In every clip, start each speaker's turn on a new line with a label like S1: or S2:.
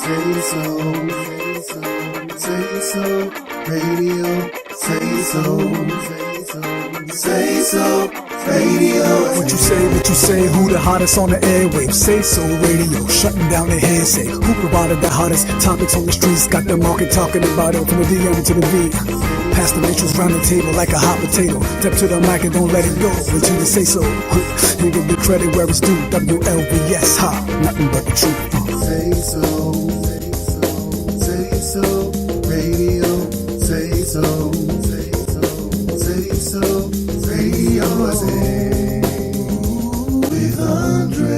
S1: SaySo Radio, SaySo Radio.
S2: What you say, who the hottest on the airwaves? SaySo Radio, shutting down the hearsay. Who provided the hottest topics on the streets? Got the market talking about it from the DM to the V. Pass the matrix round the table like a hot potato. Step to the mic and don't let it go until you say so. And give the credit where it's due. WLVS, ha, nothing but the truth.
S1: SaySo Radio, SaySo Radio, with Andre.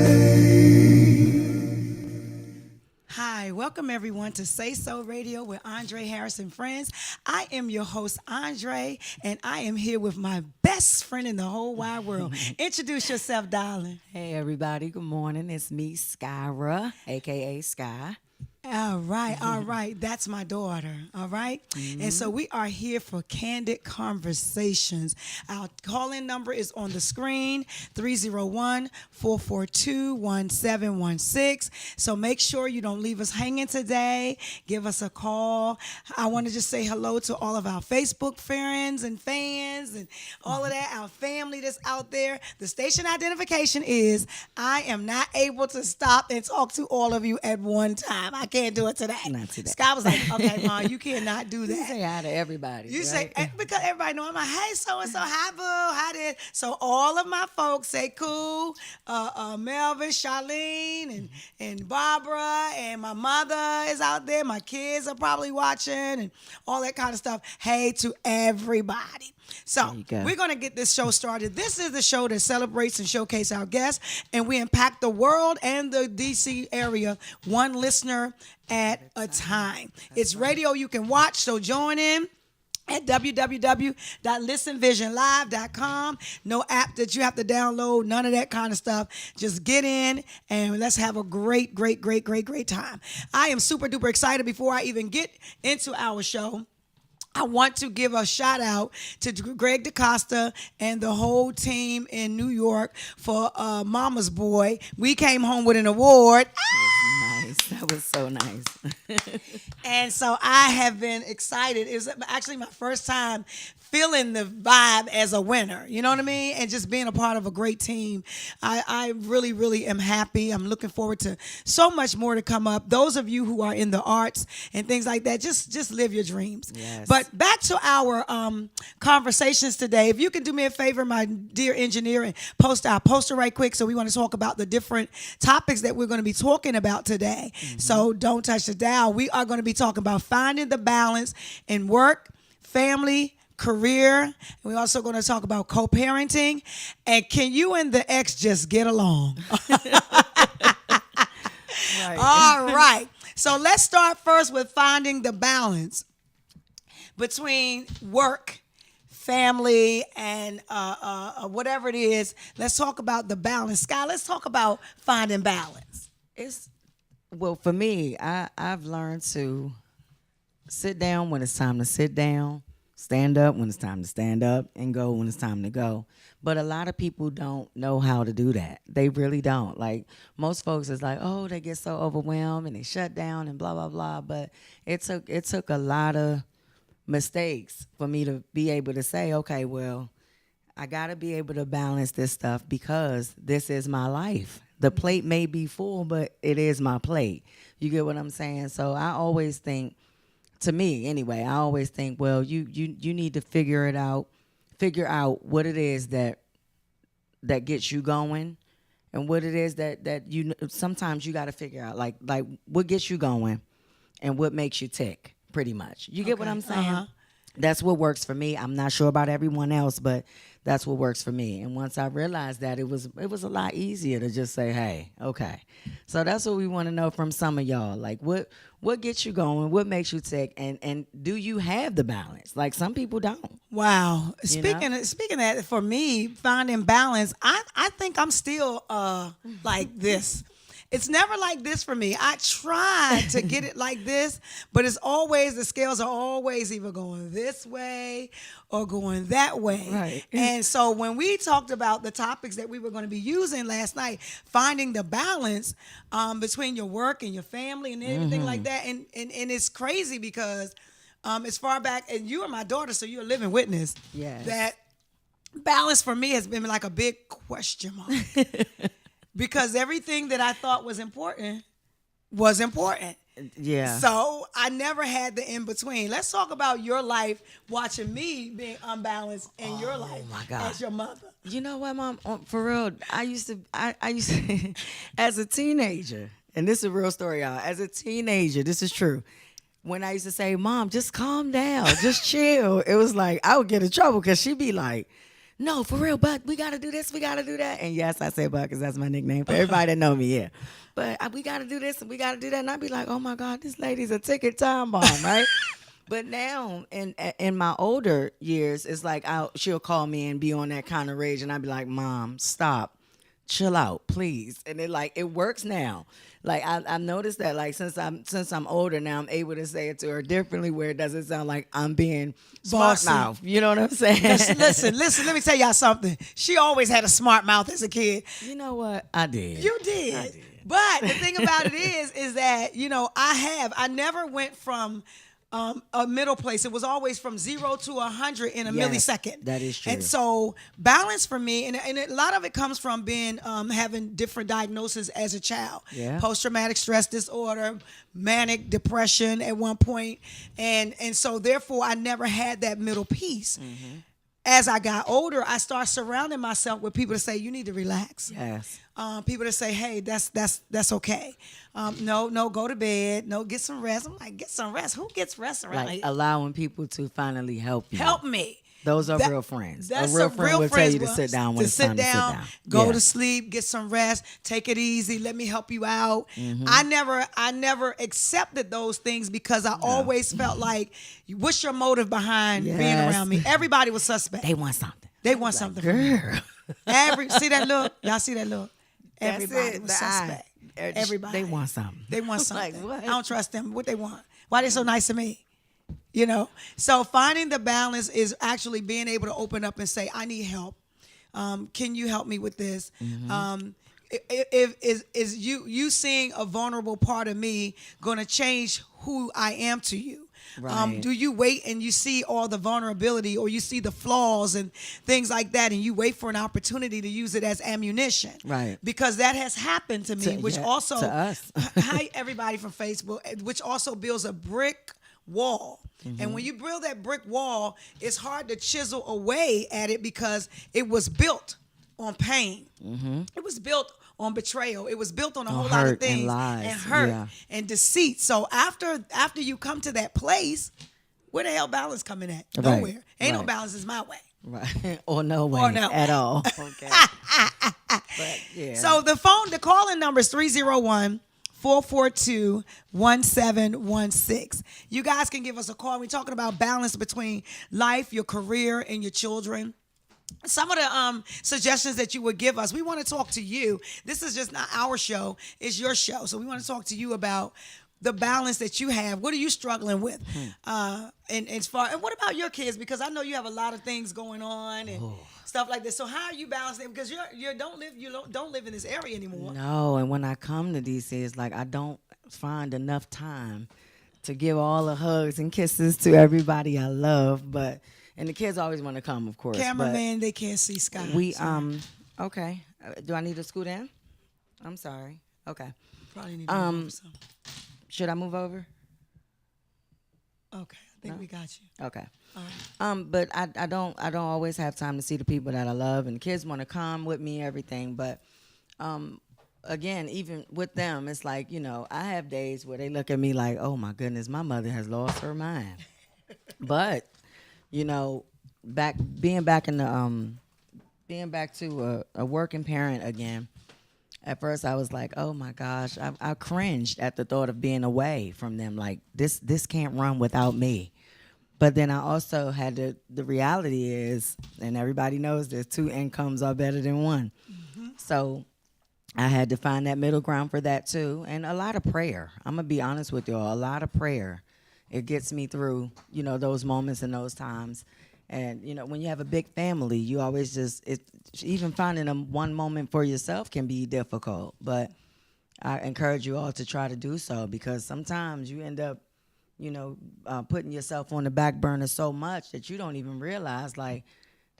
S3: Hi, welcome everyone to SaySo Radio with Andre Harris and friends. I am your host, Andre, and I am here with my best friend in the whole wide world. Introduce yourself, darling.
S4: Hey everybody, good morning. It's me, Skyra, aka Sky.
S3: All right. That's my daughter, all right?
S4: Mm-hmm.
S3: And so we are here for candid conversations. Our call-in number is on the screen, 301-442-1716. So make sure you don't leave us hanging today. Give us a call. I want to just say hello to all of our Facebook friends and fans and all of that, our family that's out there. The station identification is I am not able to stop and talk to all of you at one time. I can't do it today.
S4: Not today.
S3: Scott was like, okay, Mom, you cannot do that.
S4: You say hi to everybody.
S3: You
S4: right?
S3: say, because everybody know I'm like, hey, so-and-so, hi, boo, hi, this. So all of my folks say cool, Melvin, Charlene, and Barbara, and my mother is out there. My kids are probably watching and all that kind of stuff. Hey to everybody. So we're going to get this show started. This is the show that celebrates and showcases our guests, and we impact the world and the D.C. area one listener at a time. It's radio you can watch, so join in at www.listenvisionlive.com. No app that you have to download, none of that kind of stuff. Just get in and let's have a great time. I am super duper excited. Before I even get into our show, I want to give a shout out to Greg DaCosta and the whole team in New York for Mama's Boy. We came home with an award.
S4: Nice. That was so nice.
S3: And so I have been excited. It was actually my first time feeling the vibe as a winner, you know what I mean? And just being a part of a great team. I really am happy. I'm looking forward to so much more to come up. Those of you who are in the arts and things like that, just live your dreams.
S4: Yes.
S3: But back to our conversations today. If you can do me a favor, my dear engineer, and post our poster right quick. So we want to talk about the different topics that we're going to be talking about today. Mm-hmm. So don't touch the dial. We are going to be talking about finding the balance in work, family, career. And we're also going to talk about co-parenting. And can you and the ex just get along?
S4: Right.
S3: All right. So let's start first with finding the balance between work, family, and whatever it is. Let's talk about the balance. Sky, let's talk about finding balance.
S4: Well, for me, I've learned to sit down when it's time to sit down, stand up when it's time to stand up, and go when it's time to go. But a lot of people don't know how to do that. They really don't. Like, most folks is like, oh, they get so overwhelmed and they shut down and blah, blah, blah. But it took a lot of mistakes for me to be able to say, okay, well, I got to be able to balance this stuff because this is my life. The plate may be full, but it is my plate. You get what I'm saying? So I always think, to me anyway, I always think, well, you need to figure out what it is that gets you going, and what it is that you sometimes you got to figure out, like what gets you going and what makes you tick, pretty much. You get what I'm saying?
S3: Uh-huh.
S4: That's what works for me. I'm not sure about everyone else, but that's what works for me. And once I realized that, it was a lot easier to just say, hey, okay. So that's what we want to know from some of y'all. Like, what gets you going? What makes you tick? And do you have the balance? Like, some people don't.
S3: Wow. Speaking of that, for me, finding balance, I think I'm still like this. It's never like this for me. I try to get it like this, but it's always, the scales are always either going this way or going that way.
S4: Right.
S3: And so when we talked about the topics that we were going to be using last night, finding the balance between your work and your family and everything like that. And it's crazy because as far back, and you are my daughter, so you're a living witness.
S4: Yes.
S3: That balance for me has been like a big question mark. Because everything that I thought was important was important.
S4: Yeah.
S3: So I never had the in between. Let's talk about your life watching me being unbalanced in your life
S4: my God.
S3: as your mother.
S4: You know what, Mom? For real, I used to, as a teenager, and this is a real story, y'all. As a teenager, this is true. When I used to say, Mom, just calm down, just chill, it was like I would get in trouble because she'd be like, no, for real, but we got to do this, we got to do that. And yes, I say but because that's my nickname for everybody that know me, yeah. But we got to do this and we got to do that. And I'd be like, oh, my God, this lady's a ticket time bomb, right? But now, in my older years, it's like she'll call me and be on that kind of rage. And I'd be like, Mom, stop. Chill out, please. And it works now. Like I've noticed that like since I'm older now, I'm able to say it to her differently where it doesn't sound like I'm being smart
S3: Bossy.
S4: mouth. You know what I'm saying?
S3: Listen, let me tell y'all something. She always had a smart mouth as a kid.
S4: You know what? I did.
S3: You did.
S4: I did.
S3: But the thing about it is that, I never went from a middle place. It was always from 0 to 100 in a
S4: Yes,
S3: millisecond.
S4: that is true.
S3: And so balance for me, and a lot of it comes from being having different diagnoses as a child.
S4: Yeah.
S3: Post-traumatic stress disorder, manic depression at one point. And so therefore I never had that middle piece.
S4: Mm-hmm.
S3: As I got older, I started surrounding myself with people to say, you need to relax.
S4: Yes.
S3: People to say, hey, that's okay. No, go to bed. No, get some rest. I'm like, get some rest. Who gets rest around
S4: Like
S3: here?
S4: allowing people to finally help you.
S3: Help me.
S4: Those are real friends.
S3: That's
S4: a real friend will tell
S3: friends
S4: you to
S3: will-
S4: sit down when it's time to sit down.
S3: Go
S4: Yeah.
S3: to sleep, get some rest, take it easy, let me help you out.
S4: Mm-hmm.
S3: I never accepted those things because I always felt like, what's your motive behind being
S4: Yes.
S3: around me? Everybody was suspect.
S4: They want something.
S3: They want something from me.
S4: Girl.
S3: See that look? Y'all see that look?
S4: That's
S3: Everybody
S4: it,
S3: was
S4: the eye.
S3: suspect. Everybody.
S4: They want something.
S3: They want
S4: Like,
S3: something.
S4: what?
S3: I don't trust them. What they want? Why they so nice to me? So finding the balance is actually being able to open up and say, I need help. Can you help me with this?
S4: Mm-hmm.
S3: Is you seeing a vulnerable part of me going to change who I am to you?
S4: Right.
S3: Do you wait and you see all the vulnerability or you see the flaws and things like that and you wait for an opportunity to use it as ammunition?
S4: Right.
S3: Because that has happened to me, which
S4: yeah,
S3: also
S4: to us.
S3: hi everybody from Facebook, which also builds a brick wall.
S4: Mm-hmm.
S3: And when you build that brick wall, it's hard to chisel away at it because it was built on pain.
S4: Mm-hmm.
S3: It was built on betrayal. It was built on a whole lot
S4: hurt
S3: of things
S4: and lies.
S3: and hurt
S4: Yeah.
S3: and deceit. So after you come to that place, where the hell balance coming at?
S4: Right.
S3: Nowhere. Ain't no
S4: Right.
S3: balance is my way.
S4: Right. Or no way
S3: Or no
S4: at
S3: way.
S4: all. Okay. But yeah.
S3: So the calling number is 301 442-1716. You guys can give us a call. We're talking about balance between life, your career, and your children. Some of the suggestions that you would give us, we want to talk to you. This is just not our show, it's your show. So we want to talk to you about the balance that you have. What are you struggling with? And what about your kids? Because I know you have a lot of things going on and stuff like this. So how are you balancing? Because you don't live in this area anymore.
S4: No, and when I come to DC, it's like I don't find enough time to give all the hugs and kisses to everybody I love. And the kids always want to come, of course.
S3: Cameraman, they can't see Scott.
S4: Okay. Do I need to scoot in? I'm sorry. Okay.
S3: Probably need to move over some.
S4: Should I move over?
S3: Okay, I think we got you.
S4: Okay.
S3: All right.
S4: But I don't always have time to see the people that I love, and the kids want to come with me, everything. But again, even with them, it's like, I have days where they look at me like, oh my goodness, my mother has lost her mind. But being back to a working parent again. At first, I was like, "Oh my gosh!" I cringed at the thought of being away from them. Like this can't run without me. But then I also had the reality is, and everybody knows this: 2 incomes are better than 1. Mm-hmm. So I had to find that middle ground for that too, and a lot of prayer. I'm gonna be honest with y'all, a lot of prayer. It gets me through, those moments and those times. And when you have a big family, you always even finding one moment for yourself can be difficult. But I encourage you all to try to do so, because sometimes you end up, putting yourself on the back burner so much that you don't even realize, like,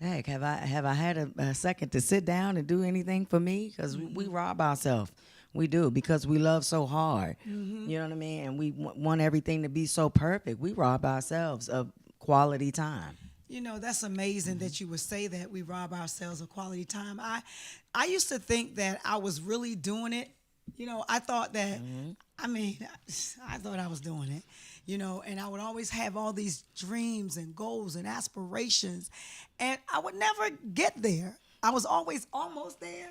S4: heck, have I had a second to sit down and do anything for me? Because we rob ourselves. We do, because we love so hard. You know what I mean? And we want everything to be so perfect. We rob ourselves of quality time.
S3: That's amazing that you would say that we rob ourselves of quality time. I used to think that I was really doing it. I thought that, I thought I was doing it. And I would always have all these dreams and goals and aspirations, and I would never get there. I was always almost there,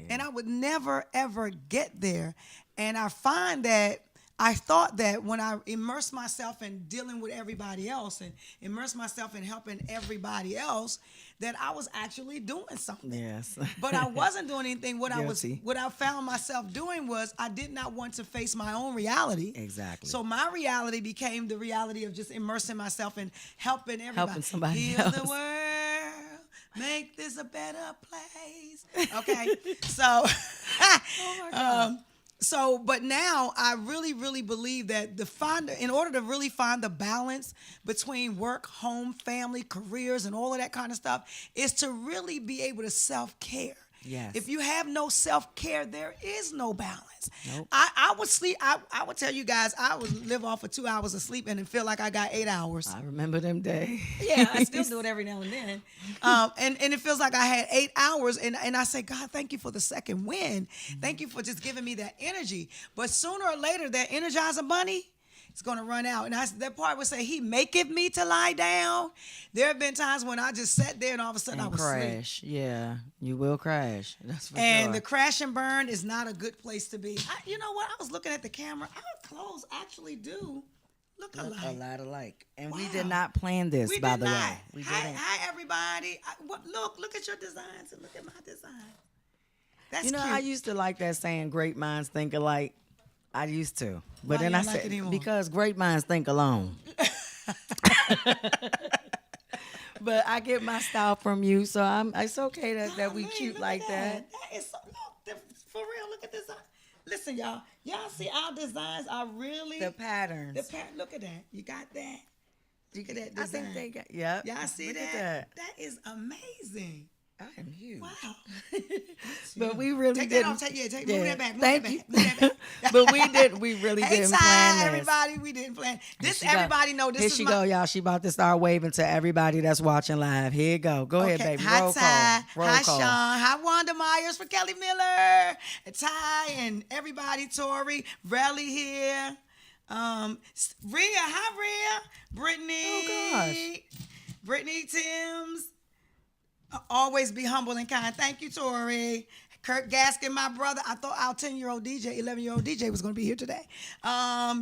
S3: and I would never, ever get there. And I find that I thought that when I immersed myself in dealing with everybody else and immersed myself in helping everybody else, that I was actually doing something.
S4: Yes.
S3: But I wasn't doing anything. What
S4: Guilty.
S3: I found myself doing was I did not want to face my own reality.
S4: Exactly.
S3: So my reality became the reality of just immersing myself in helping everybody.
S4: Helping somebody
S3: Heal
S4: else.
S3: the world. Make this a better place. Okay. So
S4: Oh my God.
S3: But now I really, really believe that in order to really find the balance between work, home, family, careers, and all of that kind of stuff, is to really be able to self-care.
S4: Yes.
S3: If you have no self-care, there is no balance.
S4: Nope.
S3: I would sleep. I would tell you guys, I would live off of 2 hours of sleep and feel like I got 8 hours.
S4: I remember them days.
S3: Yeah, I still do it every now and then. And it feels like I had 8 hours. And I say, God, thank you for the second win. Thank you for just giving me that energy. But sooner or later, that Energizer Bunny, it's going to run out. And that part would say, he maketh me to lie down. There have been times when I just sat there and all of a sudden I was
S4: crash.
S3: asleep.
S4: Yeah, you will crash. That's for
S3: And
S4: sure.
S3: the crash and burn is not a good place to be. You know what? I was looking at the camera. Our clothes actually do look alike.
S4: A lot alike. And we
S3: Wow.
S4: did not plan this,
S3: We
S4: by
S3: did
S4: the
S3: not.
S4: way. We didn't.
S3: Hi, everybody. Look at your designs and look at my design. That's
S4: You know,
S3: cute.
S4: I used to like that saying, great minds think alike. I used to. But
S3: Why
S4: then
S3: you
S4: I
S3: don't like
S4: said,
S3: it anymore?
S4: because great minds think alone. But I get my style from you, so it's okay that we
S3: Golly,
S4: cute
S3: look
S4: like
S3: at
S4: that.
S3: That is so, for real, look at this. Listen, y'all. Y'all see our designs are really...
S4: The patterns.
S3: Look at that. You got that? Look at that
S4: I
S3: design.
S4: think they got, yep.
S3: Y'all see
S4: Look
S3: that?
S4: at that.
S3: That is amazing.
S4: I am huge.
S3: Wow.
S4: But we really
S3: Take
S4: didn't.
S3: that off. Move
S4: Yeah.
S3: that back. Move
S4: Thank
S3: that
S4: you.
S3: back. Move that back.
S4: But we really
S3: Hey,
S4: didn't
S3: Ty,
S4: plan this.
S3: everybody, we didn't plan. This,
S4: She got-
S3: everybody know this
S4: Here
S3: is
S4: she
S3: my...
S4: go, y'all. She about to start waving to everybody that's watching live. Here you go. Go ahead, baby.
S3: Hi,
S4: Roll
S3: Ty.
S4: call. Roll
S3: Hi,
S4: call.
S3: Sean. Hi, Wanda Myers for Kelly Miller. And Ty and everybody, Tori, Relly here. Rhea. Hi, Rhea. Brittany.
S4: Oh, gosh.
S3: Brittany Timms. Always be humble and kind. Thank you, Tori. Kirk Gaskin, my brother. I thought our 10-year-old DJ, 11-year-old DJ was going to be here today. Hi,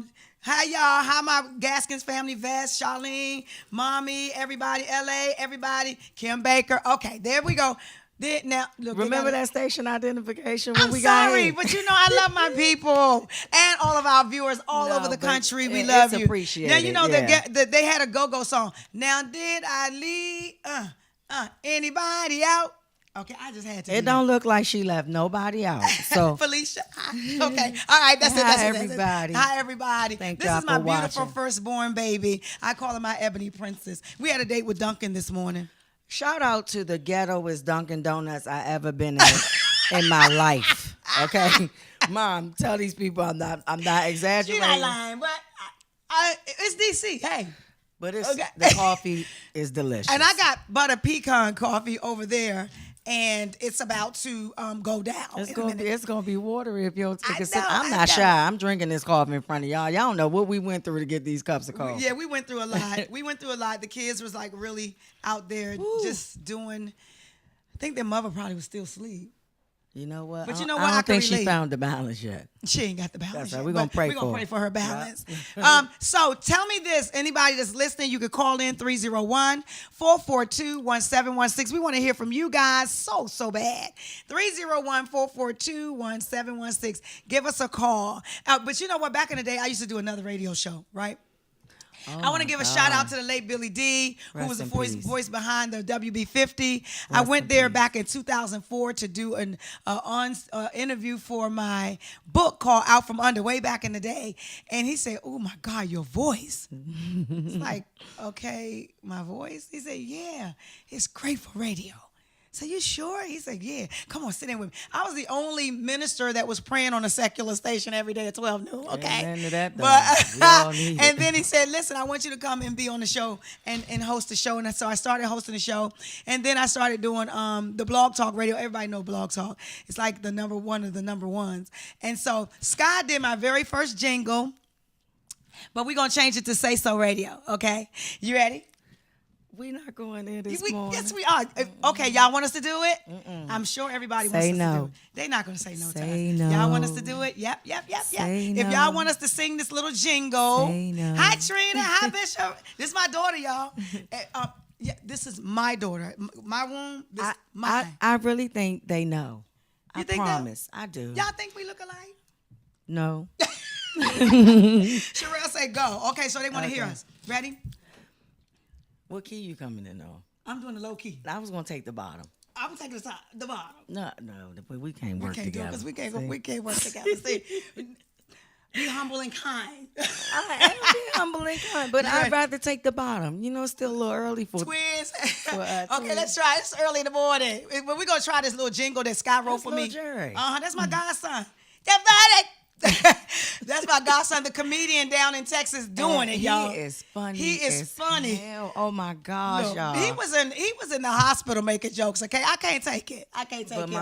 S3: y'all. Hi, my Gaskins family, Vest, Charlene, Mommy, everybody, LA, everybody, Kim Baker. Okay, there we go. Now, look,
S4: Remember that station identification when
S3: I'm
S4: we got
S3: sorry,
S4: here?
S3: but you know I love my people and all of our viewers all
S4: No,
S3: over the
S4: but
S3: country. We
S4: it's
S3: love you.
S4: appreciated,
S3: Now you know
S4: yeah.
S3: they had a go-go song. Now did I leave anybody out? Okay, I just had to.
S4: It don't look like she left nobody out. So
S3: Felicia. Okay. All right. That's it.
S4: Hi,
S3: That's it.
S4: everybody.
S3: Hi, everybody.
S4: Thank
S3: this
S4: y'all
S3: is my
S4: for
S3: beautiful
S4: watching.
S3: firstborn baby. I call her my ebony princess. We had a date with Duncan this morning.
S4: shout out to the ghettoest Dunkin' Donuts I ever been in my life. Okay, Mom, tell these people I'm not exaggerating.
S3: You're not lying, but it's DC. Hey.
S4: But it's
S3: Okay.
S4: the coffee is delicious.
S3: And I got butter pecan coffee over there, and it's about to go down.
S4: It's gonna be watery if you don't take
S3: I
S4: a sip.
S3: know,
S4: I'm
S3: I
S4: not
S3: know.
S4: shy. I'm drinking this coffee in front of y'all. Y'all don't know what we went through to get these cups of coffee.
S3: Yeah, we went through a lot. The kids was like really out there just doing. I think their mother probably was still asleep.
S4: You know what?
S3: But you know
S4: I
S3: what?
S4: don't
S3: I can
S4: think she
S3: relate.
S4: found the balance yet.
S3: She ain't got the balance.
S4: That's right.
S3: yet,
S4: We're gonna
S3: but
S4: pray
S3: we're gonna
S4: for
S3: pray
S4: her.
S3: for her balance. So tell me this. Anybody that's listening, you could call in 301-442-1716. We want to hear from you guys so bad. 301-442-1716. Give us a call. But you know what? Back in the day, I used to do another radio show, right? I want to give a shout out to the late Billy D, who was the voice behind the WB50. I went there back in 2004 to do an interview for my book called Out From Under, way back in the day. And he said, "Oh my God, your voice." It's like, okay, my voice? He said, "Yeah, it's great for radio." So you sure? He said, "Yeah, come on, sit in with me." I was the only minister that was praying on a secular station every day at 12 noon, okay?
S4: Amen to that, though.
S3: But,
S4: We all need
S3: and
S4: it.
S3: then he said, "Listen, I want you to come and be on the show and host the show." And so I started hosting the show. And then I started doing the Blog Talk Radio. Everybody know Blog Talk. It's like the number one of the number ones. And so Sky did my very first jingle, but we're going to change it to SaySo Radio, okay? You ready?
S4: We're not going there this morning.
S3: Yes, we are. Okay, y'all want us to do it? I'm sure everybody wants
S4: Say
S3: us to
S4: no.
S3: do it. They're not going to say no to
S4: Say
S3: us.
S4: no.
S3: Y'all want us to do it? Yep.
S4: Say
S3: If
S4: no.
S3: y'all want us to sing this little jingle.
S4: Say no.
S3: Hi, Trina. Hi, Bishop. This is my daughter, y'all. Yeah, this is my daughter. My womb, this mine.
S4: I really think they know.
S3: You
S4: I
S3: think that?
S4: promise. I do.
S3: Y'all think we look alike?
S4: No.
S3: Sherelle say go. Okay, so they want to hear
S4: Okay.
S3: us. Ready?
S4: What key you coming in on?
S3: I'm doing the low key.
S4: I was gonna take the bottom.
S3: I'm taking the bottom.
S4: No, we can't work
S3: We can't do it
S4: together.
S3: because we can't
S4: See?
S3: we can't work together. See, be humble and kind.
S4: I am being humble and kind, but
S3: Right.
S4: I'd rather take the bottom. You know, it's still a little early for
S3: Twins.
S4: twins.
S3: Okay, let's try. It's early in the morning. But we're gonna try this little jingle that Sky wrote
S4: That's
S3: for
S4: Lil
S3: me.
S4: Jerry.
S3: That's my godson. That's my godson, the comedian down in Texas, doing it, y'all.
S4: He is funny.
S3: He is
S4: as
S3: funny.
S4: hell. Oh my gosh,
S3: Look,
S4: y'all.
S3: he was in the hospital making jokes. Okay, I can't take it. I can't take
S4: But
S3: it.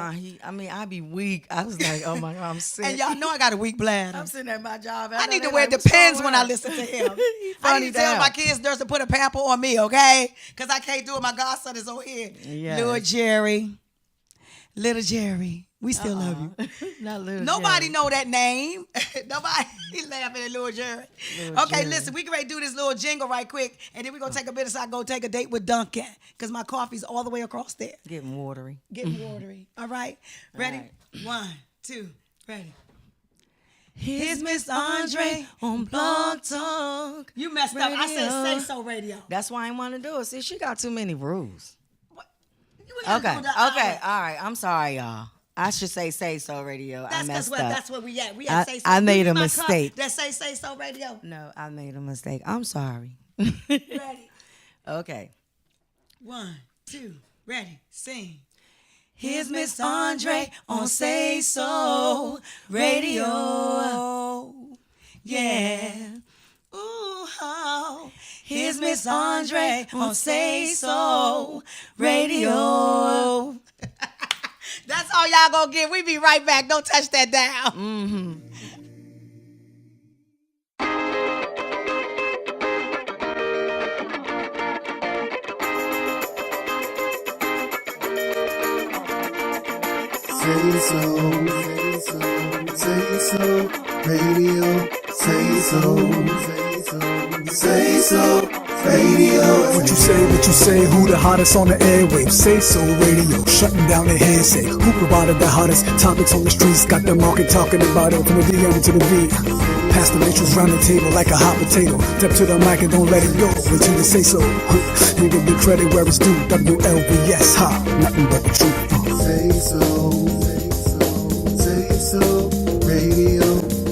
S4: I be weak. I was like, oh my God, I'm sick.
S3: And y'all know I got a weak bladder.
S4: I'm sitting at my job.
S3: I need to
S4: They're
S3: wear
S4: like, "What's
S3: Depends
S4: wrong
S3: when
S4: with
S3: I
S4: her?"
S3: listen to him.
S4: He
S3: I
S4: funny
S3: need to tell
S4: down.
S3: my kids nurse to put a pamper on me, okay? Because I can't do it. My godson is over here.
S4: Yes.
S3: Little Jerry. We still love you.
S4: Not little
S3: Nobody
S4: Jerry.
S3: know that name. Nobody. He laughing at Little Jerry.
S4: Little
S3: Okay,
S4: Jerry.
S3: listen, we can ready to do this little jingle right quick, and then we're going to take a bit so I go take a date with Duncan, because my coffee's all the way across there.
S4: Getting watery.
S3: Getting watery. All right? Ready?
S4: All right.
S3: 1, 2, ready.
S4: Here's Miss Andre on Blog Talk.
S3: You messed up. I said
S4: Radio.
S3: SaySo Radio.
S4: That's why I ain't want to do it. See, she got too many rules.
S3: What? You ain't gotta
S4: Okay,
S3: do that.
S4: okay, all right. I'm sorry, y'all. I should say SaySo Radio. I messed up.
S3: That's where we at. We at SaySo.
S4: I made
S3: You
S4: a
S3: my
S4: mistake.
S3: cup That say SaySo Radio.
S4: No, I made a mistake. I'm sorry.
S3: Ready?
S4: Okay.
S3: 1, 2, ready, sing.
S4: Here's Miss Andre on SaySo Radio.
S3: Yeah. Ooh, oh.
S4: Here's Miss Andre on SaySo Radio.
S3: That's all y'all gonna get. We be right back. Don't touch that down.
S1: Say so, radio, say so, radio.
S2: What you say, who the hottest on the airwaves? SaySo Radio, shutting down the hearsay. Who provided the hottest topics on the streets? Got the market talking about it from the DM to the V. Pass the matrix round the table like a hot potato. Step to the mic and don't let it go until you say so. You give the credit where it's due. WLVS, nothing but the truth.
S1: Say so, radio,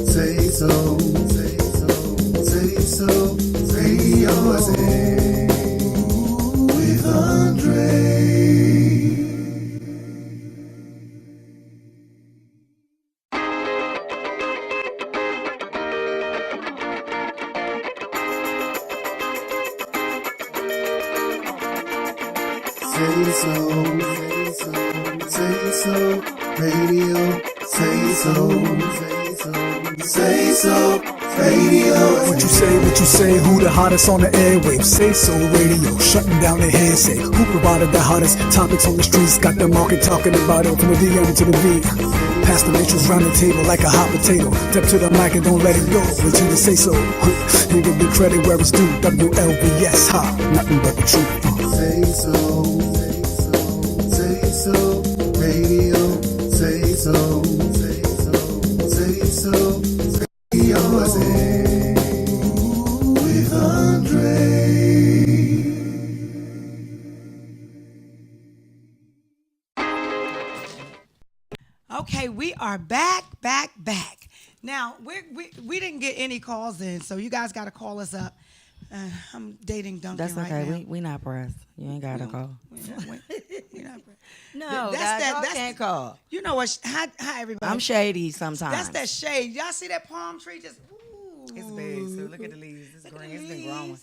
S1: say so, radio, I say, with Andre. Say so, radio, say so, Radio.
S2: What you say, who the hottest on the airwaves? SaySo Radio, shutting down the hearsay. Who provided the hottest topics on the streets? Got the market talking about it from the DM to the V. Pass the matrix round the table like a hot potato. Step to the mic and don't let it go until you say so. And give the credit where it's due. WLVS, ha, nothing but the truth.
S1: Say so, say so, radio. Say so, say so, say so. USA with Andre.
S3: Okay, we are back. Now, we didn't get any calls in, so you guys got to call us up. I'm dating Duncan
S4: That's okay.
S3: right now.
S4: We not pressed. You ain't got to call.
S3: You're not pressed.
S4: No,
S3: that's
S4: can't call.
S3: You know what? Hi, everybody.
S4: I'm shady sometimes.
S3: That's that shade. Y'all see that palm tree? Just ooh.
S4: It's big. So look at the leaves. It's green. It's been growing.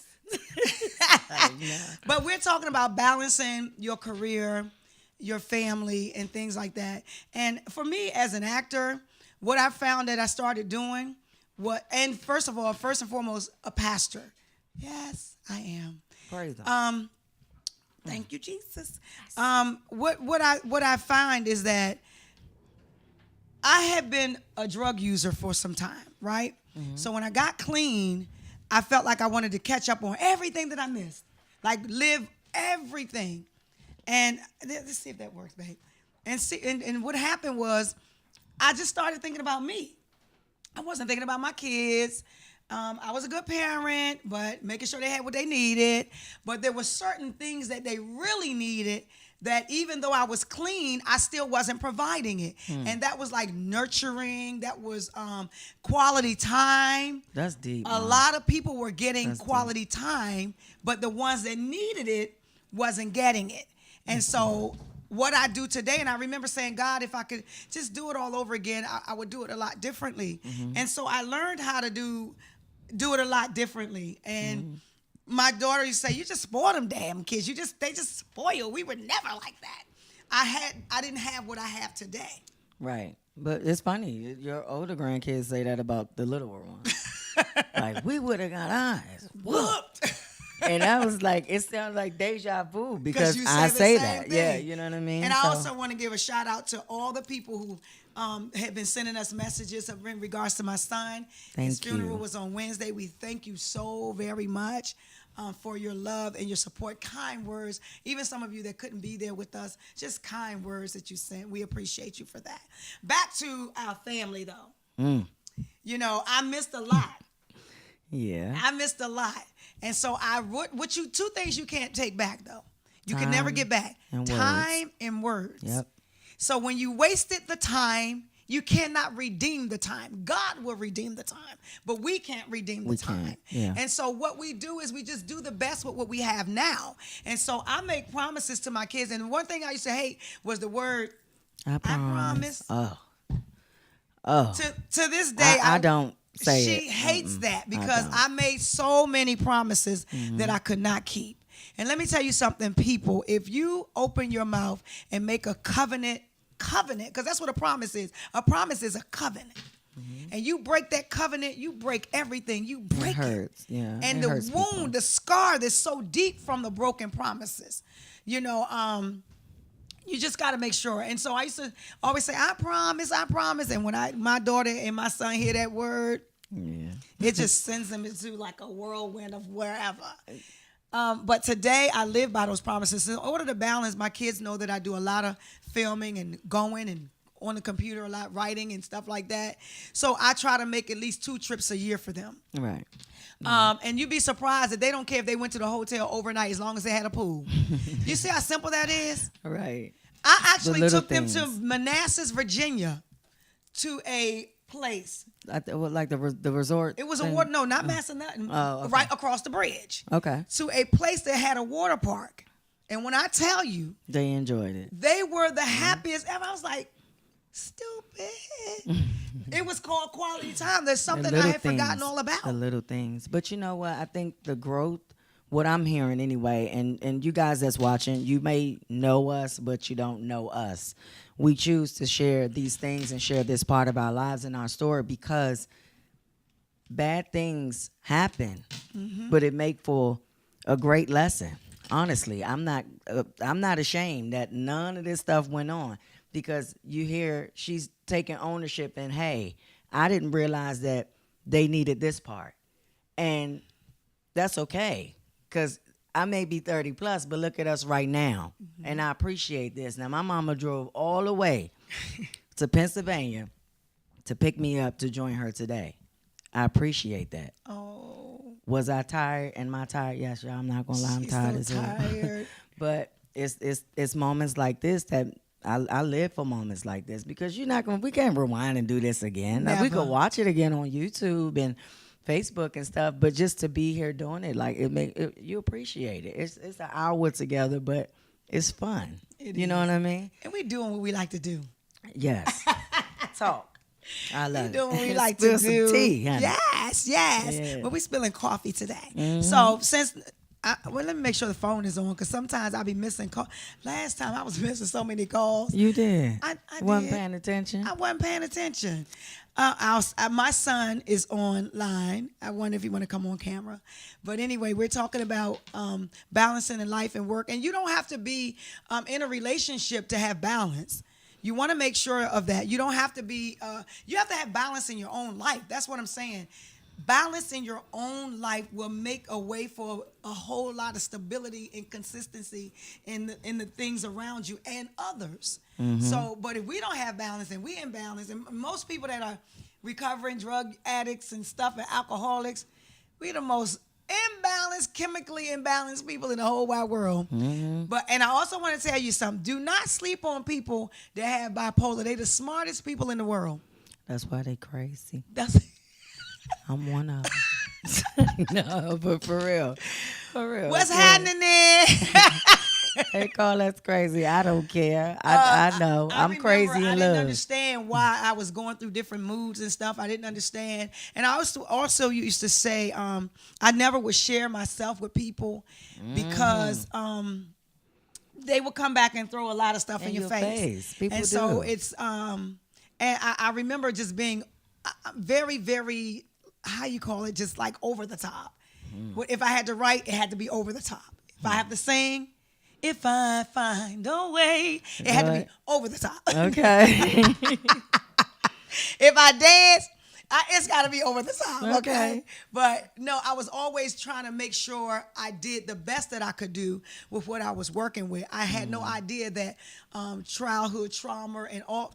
S3: But we're talking about balancing your career, your family, and things like that. And for me as an actor, what I found that I started doing, first and foremost, a pastor. Yes, I am.
S4: Praise God.
S3: Thank you, Jesus. What I find is that I had been a drug user for some time, right? Mm-hmm. So when I got clean, I felt like I wanted to catch up on everything that I missed, like live everything. And let's see if that works, babe. And what happened was, I just started thinking about me. I wasn't thinking about my kids. I was a good parent, but making sure they had what they needed. But there were certain things that they really needed that even though I was clean, I still wasn't providing it. And that was like nurturing. That was quality time.
S4: That's deep.
S3: A lot of people were getting quality time, but the ones that needed it wasn't getting it. And so what I do today, and I remember saying, God, if I could just do it all over again, I would do it a lot differently. Mm-hmm. And so I learned how to do it a lot differently. And my daughter used to say, you just spoil them damn kids. They just spoil. We were never like that. I didn't have what I have today.
S4: Right. But it's funny. Your older grandkids say that about the littler ones. Like, we would have got eyes whooped. And I was like, it sounds like deja vu because I say that. Thing. Yeah, you know what I mean?
S3: And I also want to give a shout out to all the people who have been sending us messages in regards to my son. His funeral was on Wednesday. We thank you so very much for your love and your support. Kind words. Even some of you that couldn't be there with us, just kind words that you sent. We appreciate you for that. Back to our family, though. You know, I missed a lot.
S4: Yeah.
S3: I missed a lot. And so two things you can't take back, though. You can never get back. Time and words.
S4: Yep.
S3: So when you wasted the time, you cannot redeem the time. God will redeem the time, but we can't redeem the time.
S4: Yeah.
S3: And so what we do is we just do the best with what we have now. And so I make promises to my kids. And one thing I used to hate was the word, I promise.
S4: Oh.
S3: To this day,
S4: I don't say
S3: she
S4: it.
S3: hates that because I made so many promises that I could not keep. And let me tell you something, people. If you open your mouth and make a covenant, because that's what a promise is. A promise is a covenant. And you break that covenant, you break everything. You break it.
S4: Hurts. Yeah.
S3: And the wound, people. The scar that's so deep from the broken promises. You know, you just got to make sure. And so I used to always say, I promise. And when my daughter and my son hear that word, it just sends them into like a whirlwind of wherever. But today I live by those promises. In order to balance, my kids know that I do a lot of filming and going and on the computer a lot, writing and stuff like that. So I try to make at least 2 trips a year for them.
S4: Right.
S3: And you'd be surprised that they don't care if they went to the hotel overnight as long as they had a pool. You see how simple that is?
S4: Right.
S3: I actually took them to Manassas, Virginia, to a place.
S4: Like the resort?
S3: It was not Massanutten.
S4: Okay.
S3: Right across the bridge.
S4: Okay.
S3: To a place that had a water park. And when I tell you,
S4: they enjoyed it.
S3: They were the happiest ever. I was like, stupid. It was called quality time. There's something I had forgotten all about.
S4: The little things. But you know what? I think the growth, what I'm hearing anyway, and you guys that's watching, you may know us, but you don't know us. We choose to share these things and share this part of our lives and our story because bad things happen, but it make for a great lesson. Honestly, I'm not ashamed that none of this stuff went on, because you hear she's taking ownership and, hey, I didn't realize that they needed this part. And that's okay, because I may be 30 plus, but look at us right now. And I appreciate this. Now, my mama drove all the way to Pennsylvania to pick me up to join her today. I appreciate that.
S3: Oh.
S4: Was I tired? Am I tired? Yes, y'all. I'm not gonna lie, I'm tired
S3: so
S4: as hell.
S3: tired.
S4: But it's moments like this that I live for moments like this, because we can't rewind and do this again. Now, we
S3: Never.
S4: could watch it again on YouTube and Facebook and stuff, but just to be here doing it, like you appreciate it. It's an hour together, but it's fun. You know what I mean?
S3: And we doing what we like to do.
S4: Yes. Talk. I love
S3: We doing what we
S4: it.
S3: like
S4: Spill
S3: to do.
S4: some tea, honey.
S3: Yes.
S4: Yeah.
S3: But we spilling coffee today. So let me make sure the phone is on, because sometimes I'll be missing calls. Last time I was missing so many calls.
S4: You did.
S3: I
S4: Wasn't
S3: did.
S4: paying attention.
S3: I wasn't paying attention. My son is online. I wonder if you want to come on camera. But anyway, we're talking about balancing in life and work. And you don't have to be in a relationship to have balance. You want to make sure of that. You don't have to be, you have to have balance in your own life. That's what I'm saying. Balance in your own life will make a way for a whole lot of stability and consistency in the things around you and others. So, but if we don't have balance and we imbalance, and most people that are recovering drug addicts and stuff and alcoholics, we the most imbalanced, chemically imbalanced people in the whole wide world. And I also want to tell you something. Do not sleep on people that have bipolar. They're the smartest people in the world.
S4: That's why they crazy.
S3: That's
S4: I'm one of them. No, but for real.
S3: what's happening there.
S4: They call us crazy. I don't care. I know. I'm
S3: remember
S4: crazy in
S3: I
S4: love.
S3: didn't understand why I was going through different moods and stuff. I didn't understand. And I also used to say I never would share myself with people because they would come back and throw a lot of stuff in your face.
S4: People
S3: and so
S4: do.
S3: it's and I remember just being very, very, how you call it, just like over the top. If I had to write, it had to be over the top. If I have to sing, if I find a way, it had to be over the top.
S4: Okay.
S3: If I dance, it's got to be over the top. Okay.
S4: Okay.
S3: But no, I was always trying to make sure I did the best that I could do with what I was working with. I had no idea that childhood trauma and all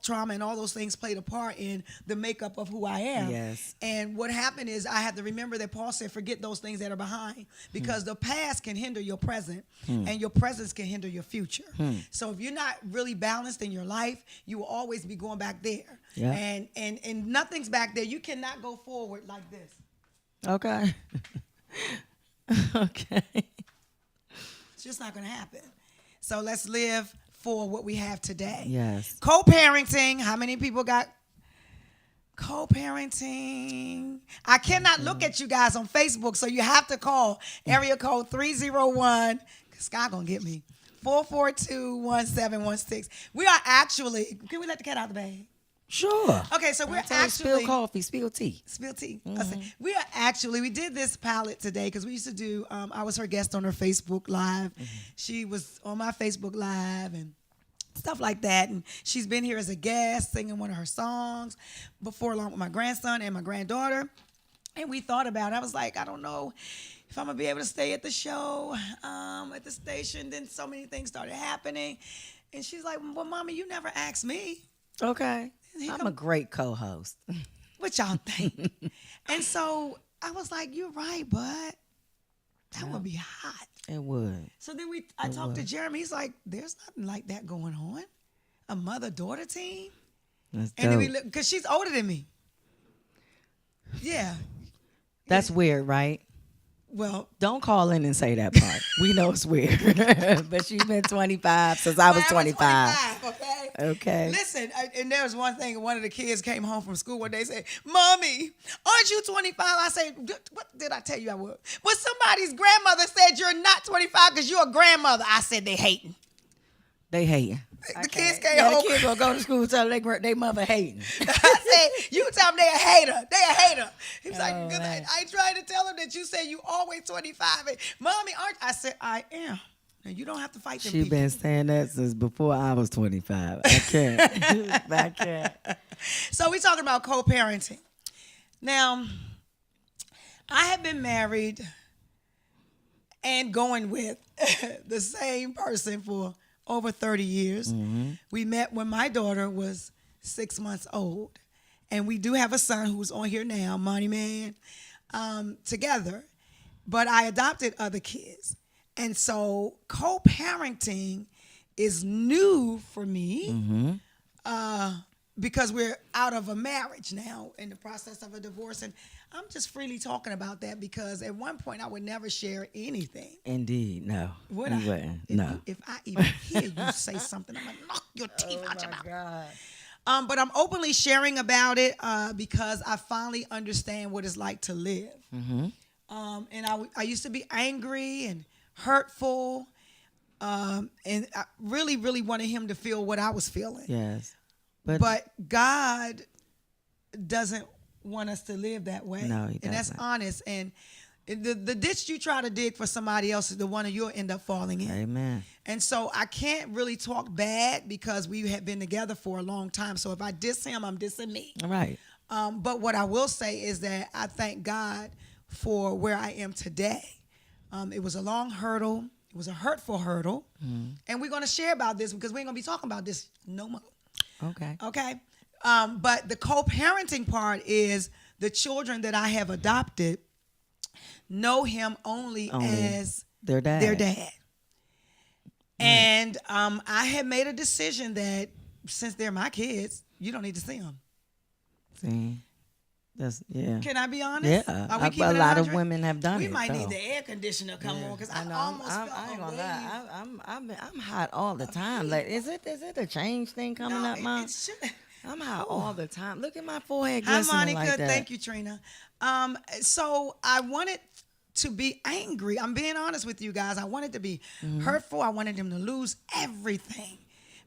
S3: those things played a part in the makeup of who I am.
S4: Yes.
S3: And what happened is I had to remember that Paul said, forget those things that are behind, because the past can hinder your present and your presence can hinder your future. So if you're not really balanced in your life, you will always be going back there.
S4: Yeah.
S3: And nothing's back there. You cannot go forward like this.
S4: Okay. Okay.
S3: It's just not going to happen. So let's live for what we have today.
S4: Yes.
S3: Co-parenting. How many people got co-parenting? I cannot look at you guys on Facebook, so you have to call area code 301. Scott going to get me. 442-1716. We are actually, can we let the cat out of the bag?
S4: Sure.
S3: Okay, so we're
S4: Tell her
S3: actually
S4: spill coffee, spill tea.
S3: spill tea. We did this palette today because we used to do. I was her guest on her Facebook Live. She was on my Facebook Live and stuff like that. And she's been here as a guest singing one of her songs before, along with my grandson and my granddaughter. And we thought about it. I was like, I don't know if I'm gonna be able to stay at the show, at the station. Then so many things started happening, and she's like, "Well, Mommy, you never asked me."
S4: Okay. I'm a great co-host.
S3: What y'all think? And so I was like, you're right, but that would be hot.
S4: It would.
S3: So then I talked to Jeremy. He's like, there's nothing like that going on. A mother-daughter team?
S4: That's
S3: And then we
S4: dope.
S3: look, because she's older than me. Yeah.
S4: That's weird, right?
S3: Well,
S4: Don't call in and say that part. We know it's weird. But she's been 25 since I was 25.
S3: Okay.
S4: Okay.
S3: Listen, and there was one thing. One of the kids came home from school one day and said, "Mommy, aren't you 25?" I said, "What did I tell you I was?" Well, somebody's grandmother said you're not 25 because you're a grandmother. I said they hating.
S4: They hating.
S3: The kids can't hold.
S4: The kids gonna go to school and tell they mother hating.
S3: I said, you tell them they a hater. They a hater. He was like, "Good."
S4: man.
S3: I tried to tell him that you say you always 25. And, Mommy, aren't I said, I am. And you don't have to fight them
S4: She
S3: people.
S4: been saying that since before I was 25. I can't. I can't.
S3: So we're talking about co-parenting. Now, I have been married and going with the same person for over 30 years. We met when my daughter was 6 months old. And we do have a son who's on here now, Money Man, together. But I adopted other kids. And so co-parenting is new for me because we're out of a marriage now in the process of a divorce. And I'm just freely talking about that because at one point I would never share anything.
S4: Indeed, no.
S3: Would
S4: You
S3: I?
S4: wouldn't.
S3: If,
S4: No.
S3: if I even hear you say something, I'm going to knock your teeth out your mouth.
S4: God.
S3: But I'm openly sharing about it because I finally understand what it's like to live. And I used to be angry and hurtful, and I really, really wanted him to feel what I was feeling.
S4: Yes.
S3: But God doesn't want us to live that way.
S4: No, he
S3: And that's
S4: doesn't.
S3: honest. And the ditch you try to dig for somebody else is the one you'll end up falling in.
S4: Amen.
S3: And so I can't really talk bad because we have been together for a long time. So if I diss him, I'm dissing me.
S4: All right.
S3: But what I will say is that I thank God for where I am today. It was a long hurdle. It was a hurtful hurdle. And we're going to share about this because we ain't going to be talking about this no more.
S4: Okay.
S3: Okay? But the co-parenting part is the children that I have adopted know him only as
S4: Their dad.
S3: their dad. And I had made a decision that since they're my kids, you don't need to see them.
S4: See? That's, yeah.
S3: Can I be honest?
S4: Yeah.
S3: Are we keeping
S4: A
S3: it
S4: lot of
S3: 100?
S4: women have done
S3: We
S4: it.
S3: might
S4: though.
S3: need the air conditioner come on because I
S4: know.
S3: almost
S4: I
S3: felt
S4: ain't
S3: a
S4: gonna
S3: wave.
S4: lie. I'm hot all the time. Like, is it a change thing coming
S3: No,
S4: up, Mom?
S3: it should.
S4: I'm hot all the time. Look at my forehead
S3: Hi,
S4: glistening
S3: Monica.
S4: like that.
S3: Thank you, Trina. So I wanted to be angry. I'm being honest with you guys. I wanted to be hurtful. I wanted him to lose everything.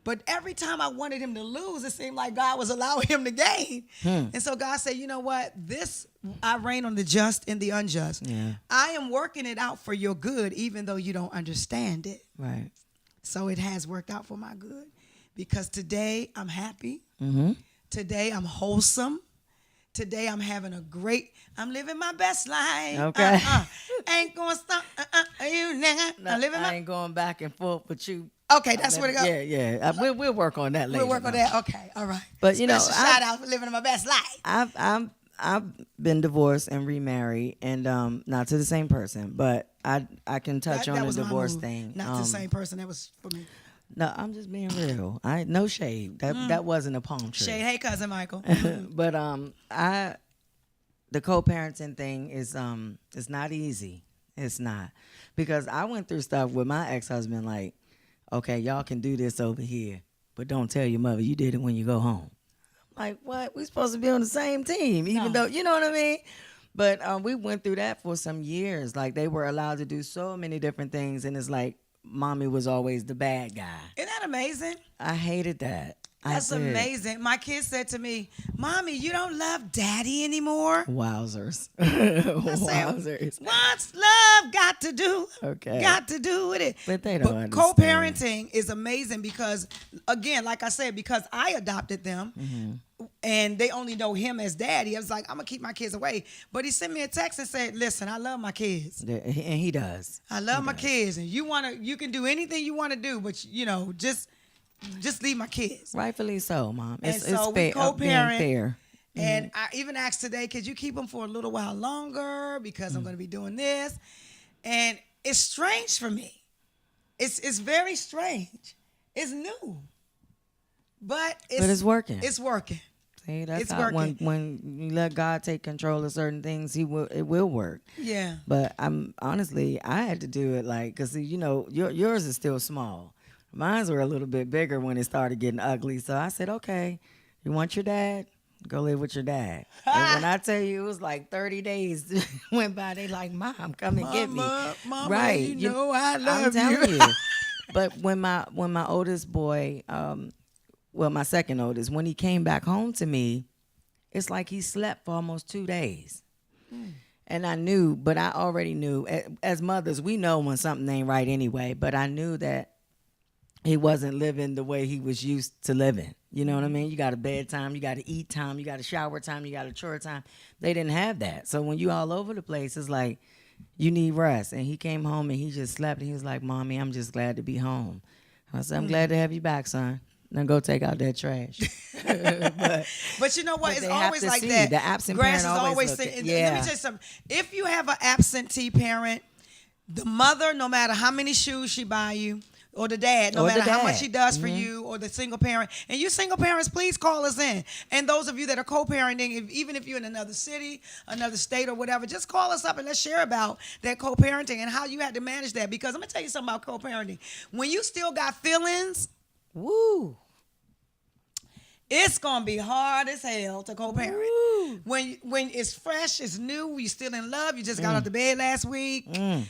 S3: But every time I wanted him to lose, it seemed like God was allowing him to gain. And so God said, you know what? I reign on the just and the unjust.
S4: Yeah.
S3: I am working it out for your good, even though you don't understand it.
S4: Right.
S3: So it has worked out for my good because today I'm happy. Today I'm wholesome. Today I'm I'm living my best life.
S4: Okay.
S3: Ain't gonna stop. You nigga. I'm living
S4: I ain't going back and forth with you.
S3: Okay, that's where to go.
S4: Yeah. We'll work on that later.
S3: We'll work on that. Okay, all right.
S4: But, you know,
S3: Special shout out for living my best life.
S4: I've been divorced and remarried, and not to the same person, but I can touch on the
S3: was my
S4: divorce
S3: move.
S4: thing.
S3: Not to the same person. That was for me.
S4: No, I'm just being real. No shade. That wasn't a palm tree.
S3: Shay, hey cousin Michael.
S4: But the co-parenting thing is it's not easy. It's not, because I went through stuff with my ex-husband. Like, okay, y'all can do this over here, but don't tell your mother you did it when you go home. Like, what? We supposed to be on the same team, even though, you know what I mean? But we went through that for some years. Like, they were allowed to do so many different things, and it's like mommy was always the bad guy.
S3: Isn't that amazing?
S4: I hated that.
S3: That's amazing. My kids said to me, Mommy, you don't love daddy anymore?
S4: Wowzers.
S3: Wowzers. What's love got to do?
S4: Okay.
S3: Got to do with it.
S4: But they don't understand.
S3: Co-parenting is amazing because, again, like I said, because I adopted them and they only know him as daddy, I was like, I'm going to keep my kids away. But he sent me a text and said, listen, I love my kids.
S4: And he does.
S3: I love my kids. And you can do anything you want to do, but, just leave my kids.
S4: Rightfully so, Mom.
S3: And
S4: It's
S3: so
S4: fair.
S3: we co-parent.
S4: Being fair.
S3: And I even asked today, could you keep them for a little while longer because I'm going to be doing this? And it's strange for me. It's very strange. It's new. But it's
S4: working.
S3: It's working.
S4: See, that's
S3: It's
S4: how
S3: working.
S4: when you let God take control of certain things, it will work.
S3: Yeah.
S4: But honestly, I had to do it because yours is still small. Mines were a little bit bigger when it started getting ugly. So I said, okay, you want your dad? Go live with your dad. And when I tell you, it was like 30 days went by. They like, Mom, come and get me.
S3: Mama,
S4: right.
S3: you know I love
S4: I'm telling
S3: you.
S4: you. But when my oldest boy, well, my second oldest, when he came back home to me, it's like he slept for almost 2 days. And I knew, but I already knew. As mothers, we know when something ain't right anyway. But I knew that he wasn't living the way he was used to living. You know what I mean? You got a bedtime, you got to eat time, you got a shower time, you got a chore time. They didn't have that. So when you all over the place, it's like you need rest. And he came home and he just slept. And he was like, Mommy, I'm just glad to be home. I said, I'm glad to have you back, son. Now go take out that trash.
S3: But you know what?
S4: But
S3: It's
S4: they have
S3: always
S4: to
S3: like
S4: see.
S3: that.
S4: The absent
S3: Grass
S4: parent
S3: is always
S4: looking.
S3: sitting.
S4: Yeah.
S3: Let me tell you something. If you have an absentee parent, the mother, no matter how many shoes she buy you, or the dad, no
S4: Or the
S3: matter how much
S4: dad.
S3: he does for you, or the single parent. And you single parents, please call us in. And those of you that are co-parenting, even if you're in another city, another state, or whatever, just call us up and let's share about that co-parenting and how you had to manage that. Because I'm going to tell you something about co-parenting. When you still got feelings,
S4: Woo.
S3: it's gonna be hard as hell to co-parent. When it's fresh, it's new, you still in love, you just got out the bed last week,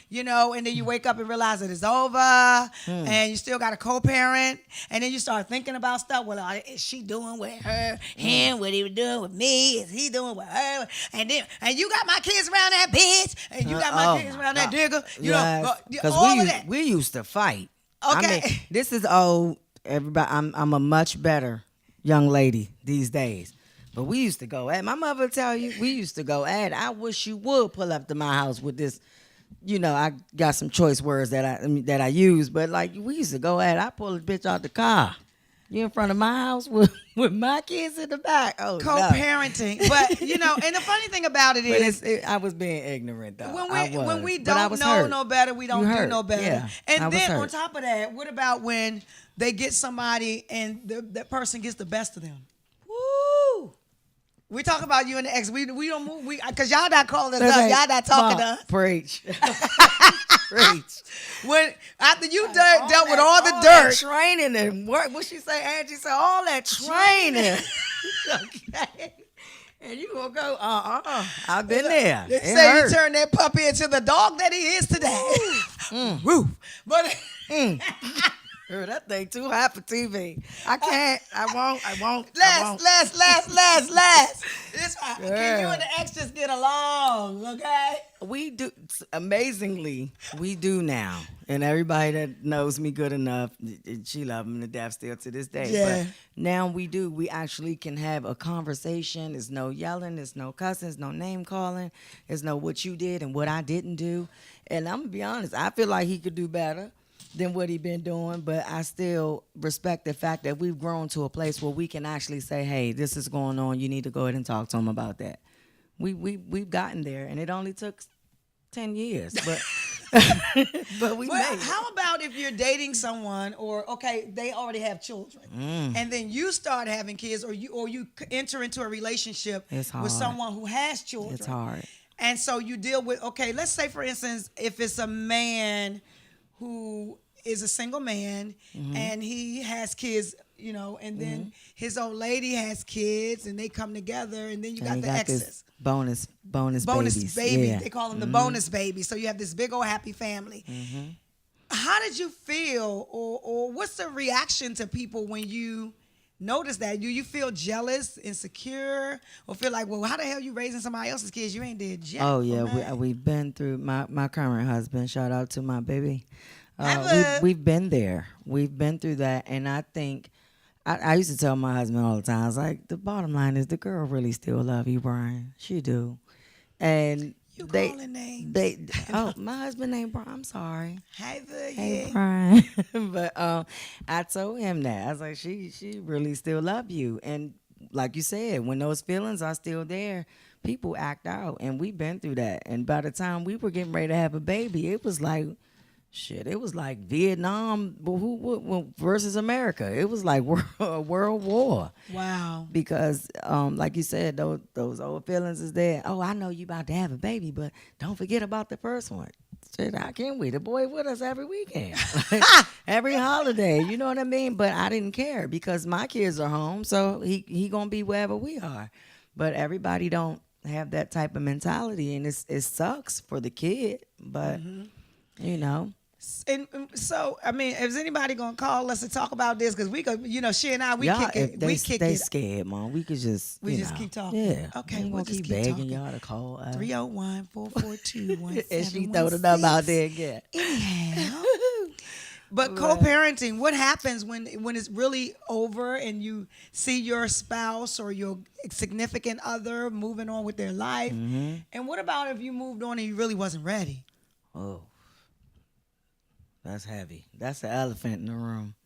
S3: you know, and then you wake up and realize that it's over, and you still got a co-parent, and then you start thinking about stuff. Well, is she doing with her, him? What he was doing with me? Is he doing with her? And you got my kids around that bitch, and you got my kids around that digger. You know,
S4: because
S3: all of that.
S4: we used to fight.
S3: Okay.
S4: I mean, this is old. Everybody, I'm a much better young lady these days. But we used to go at, my mother would tell you, we used to go at, I wish you would pull up to my house with this, you know, I got some choice words that I use, but like we used to go at, I pull the bitch out the car. You in front of my house with my kids in the back. Oh,
S3: Co-parenting.
S4: No.
S3: But, you know, and the funny thing about it is,
S4: I was being ignorant, though.
S3: when we
S4: But I
S3: don't
S4: was
S3: know
S4: hurt.
S3: no better, we don't
S4: You
S3: do
S4: hurt.
S3: no better.
S4: Yeah, I
S3: And
S4: was
S3: then
S4: hurt.
S3: on top of that, what about when they get somebody and that person gets the best of them? Woo! We talk about you and the ex. We don't move. Because y'all not calling us up. Y'all not talking to us.
S4: Preach. Preach.
S3: When after you dealt with all the dirt,
S4: that training and work. What she say, Angie said, all that training. Okay. And you gonna go, I've been there.
S3: they
S4: It
S3: say
S4: hurt.
S3: you turn that puppy into the dog that he is today. Woo. But
S4: Girl, that thing too hot for TV. I can't. I won't.
S3: last. This can you
S4: Girl.
S3: and the ex just get along, okay?
S4: We do, amazingly, we do now. And everybody that knows me good enough, she love him to death still to this day.
S3: Yeah.
S4: But now we do. We actually can have a conversation. There's no yelling. There's no cussing. There's no name calling. There's no what you did and what I didn't do. And I'm going to be honest, I feel like he could do better than what he been doing, but I still respect the fact that we've grown to a place where we can actually say, hey, this is going on. You need to go ahead and talk to him about that. We've gotten there, and it only took 10 years, but but we made it.
S3: How about if you're dating someone, or okay, they already have children, and then you start having kids, or you enter into a relationship
S4: It's
S3: with
S4: hard.
S3: someone who has children.
S4: It's hard.
S3: And so you deal with, okay, let's say for instance, if it's a man who is a single man and he has kids, you know, and then his old lady has kids and they come together, and then you got
S4: And
S3: the exes.
S4: this bonus babies.
S3: baby.
S4: Yeah.
S3: They call them the bonus baby. So you have this big old happy family. How did you feel, or what's the reaction to people when you notice that? Do you feel jealous, insecure, or feel like, well, how the hell you raising somebody else's kids? You ain't did jack.
S4: Oh yeah,
S3: man.
S4: we've been through my current husband. Shout out to my baby.
S3: Hi, bud.
S4: We've been there. We've been through that, and I think I used to tell my husband all the time. I was like, the bottom line is the girl really still love you, Brian. She do, and
S3: You calling names.
S4: My husband named Brian. I'm sorry.
S3: Hey, bud,
S4: Hey,
S3: yeah.
S4: Brian. But I told him that. I was like, she really still love you. And like you said, when those feelings are still there, people act out. And we've been through that. And by the time we were getting ready to have a baby, it was like, shit, it was like Vietnam versus America. It was like a world war.
S3: Wow.
S4: Because, like you said, those old feelings is there. Oh, I know you about to have a baby, but don't forget about the first one. Shit, how can we? The boy with us every weekend, every holiday. You know what I mean? But I didn't care because my kids are home, so he gonna be wherever we are. But everybody don't have that type of mentality, and it sucks for the kid. But you know.
S3: And so, I mean, is anybody gonna call us to talk about this? Because we could, she and I, we
S4: Y'all,
S3: kick it.
S4: if
S3: We kick
S4: they
S3: it.
S4: scared, Mom. We could just
S3: Keep talking.
S4: Yeah.
S3: Okay,
S4: We ain't
S3: we'll
S4: gonna
S3: just
S4: keep
S3: keep
S4: begging
S3: talking.
S4: y'all to call us.
S3: 301-442-1716.
S4: And she throw the number out there again.
S3: Anyhow. But co-parenting, what happens when it's really over and you see your spouse or your significant other moving on with their life?
S4: Mm-hmm.
S3: And what about if you moved on and you really wasn't ready?
S4: Oh, that's heavy. That's the elephant in the room.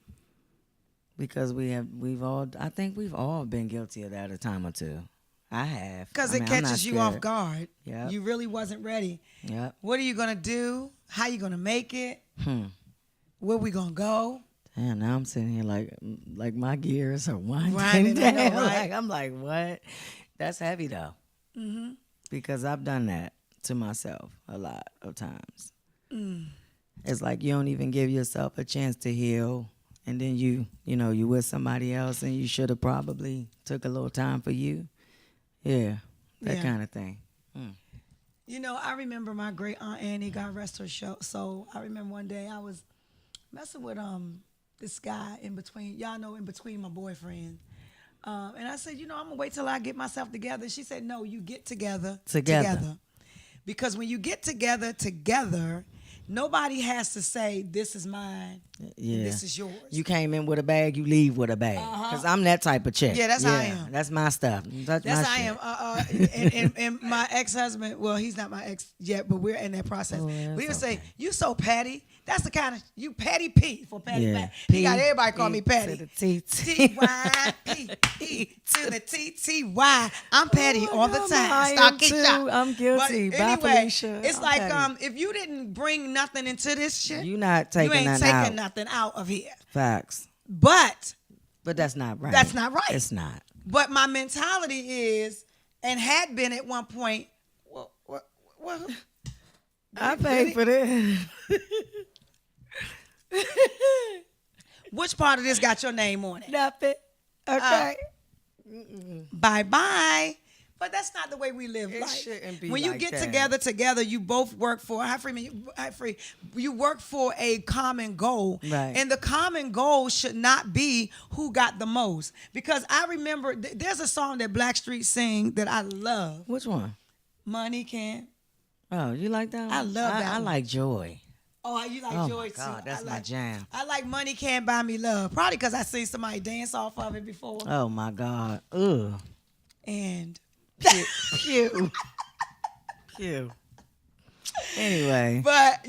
S4: Because I think we've all been guilty of that a time or two. I have.
S3: Because
S4: I'm
S3: it
S4: not
S3: catches you off
S4: scared.
S3: guard.
S4: Yep.
S3: You really wasn't ready.
S4: Yep.
S3: What are you going to do? How you going to make it? Where we going to go?
S4: Damn, now I'm sitting here like my gears are winding
S3: Grinding, I
S4: down.
S3: know, right?
S4: Like, I'm like, what? That's heavy though. Mm-hmm. Because I've done that to myself a lot of times. It's like you don't even give yourself a chance to heal, and then you with somebody else, and you should have probably took a little time for you. Yeah, that kind of thing.
S3: I remember my great aunt Annie, God rest her soul. I remember one day I was messing with this guy in between my boyfriend. And I said, I'm gonna wait till I get myself together. She said, no, you get together. Because when you get together, nobody has to say, this is mine, this is yours.
S4: You came in with a bag, you leave with a bag. Because I'm that type of chick.
S3: Yeah, that's how I am.
S4: That's my stuff. That's
S3: how
S4: my
S3: I
S4: shit.
S3: am. And my ex-husband, well, he's not my ex yet, but we're in that process. We would say, you so petty. That's the kind of, you petty P for petty Pat. He got everybody call me petty.
S4: To the T.
S3: T-Y-P-E to the T-T-Y. I'm petty all the time.
S4: I'm guilty.
S3: But anyway, it's I'm like petty. If you didn't bring nothing into this shit,
S4: you ain't taking
S3: nothing out of here.
S4: Facts.
S3: But
S4: that's not right.
S3: That's not right.
S4: It's not.
S3: But my mentality is, and had been at one point, well
S4: I paid for this.
S3: Which part of this got your name on it?
S4: Nothing. Okay.
S3: Bye-bye. But that's not the way we live life.
S4: Shouldn't be
S3: when you
S4: like
S3: get
S4: that.
S3: together, you both work for, you work for a common goal.
S4: Right.
S3: And the common goal should not be who got the most. Because I remember, there's a song that Blackstreet sing that I love.
S4: Which one?
S3: Money Can.
S4: Oh, you like that one?
S3: I love that
S4: I
S3: one.
S4: like Joy.
S3: Oh, you like Joy too.
S4: God, that's my jam.
S3: I like Money Can't Buy Me Love. Probably because I seen somebody dance off of it before.
S4: Oh, my God. Ugh.
S3: And...
S4: Pew. Anyway.
S3: But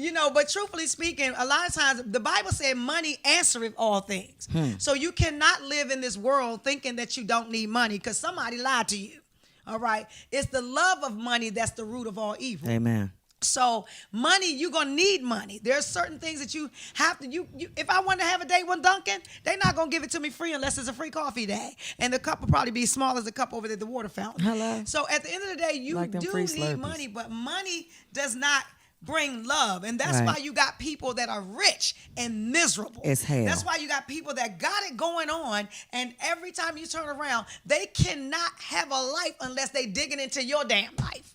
S3: truthfully speaking, a lot of times the Bible said money answereth all things. So you cannot live in this world thinking that you don't need money because somebody lied to you. All right. It's the love of money that's the root of all evil.
S4: Amen.
S3: So money, you're going to need money. There's certain things that you have to, if I want to have a date with Dunkin', they're not going to give it to me free unless it's a free coffee day. And the cup will probably be as small as the cup over there at the water fountain.
S4: Hello.
S3: So at the end of the day, you
S4: like
S3: do
S4: free
S3: need
S4: Slurpees.
S3: money, but money does not bring love. And that's why you got people that are rich and miserable.
S4: It's hell.
S3: That's why you got people that got it going on. And every time you turn around, they cannot have a life unless they digging into your damn life.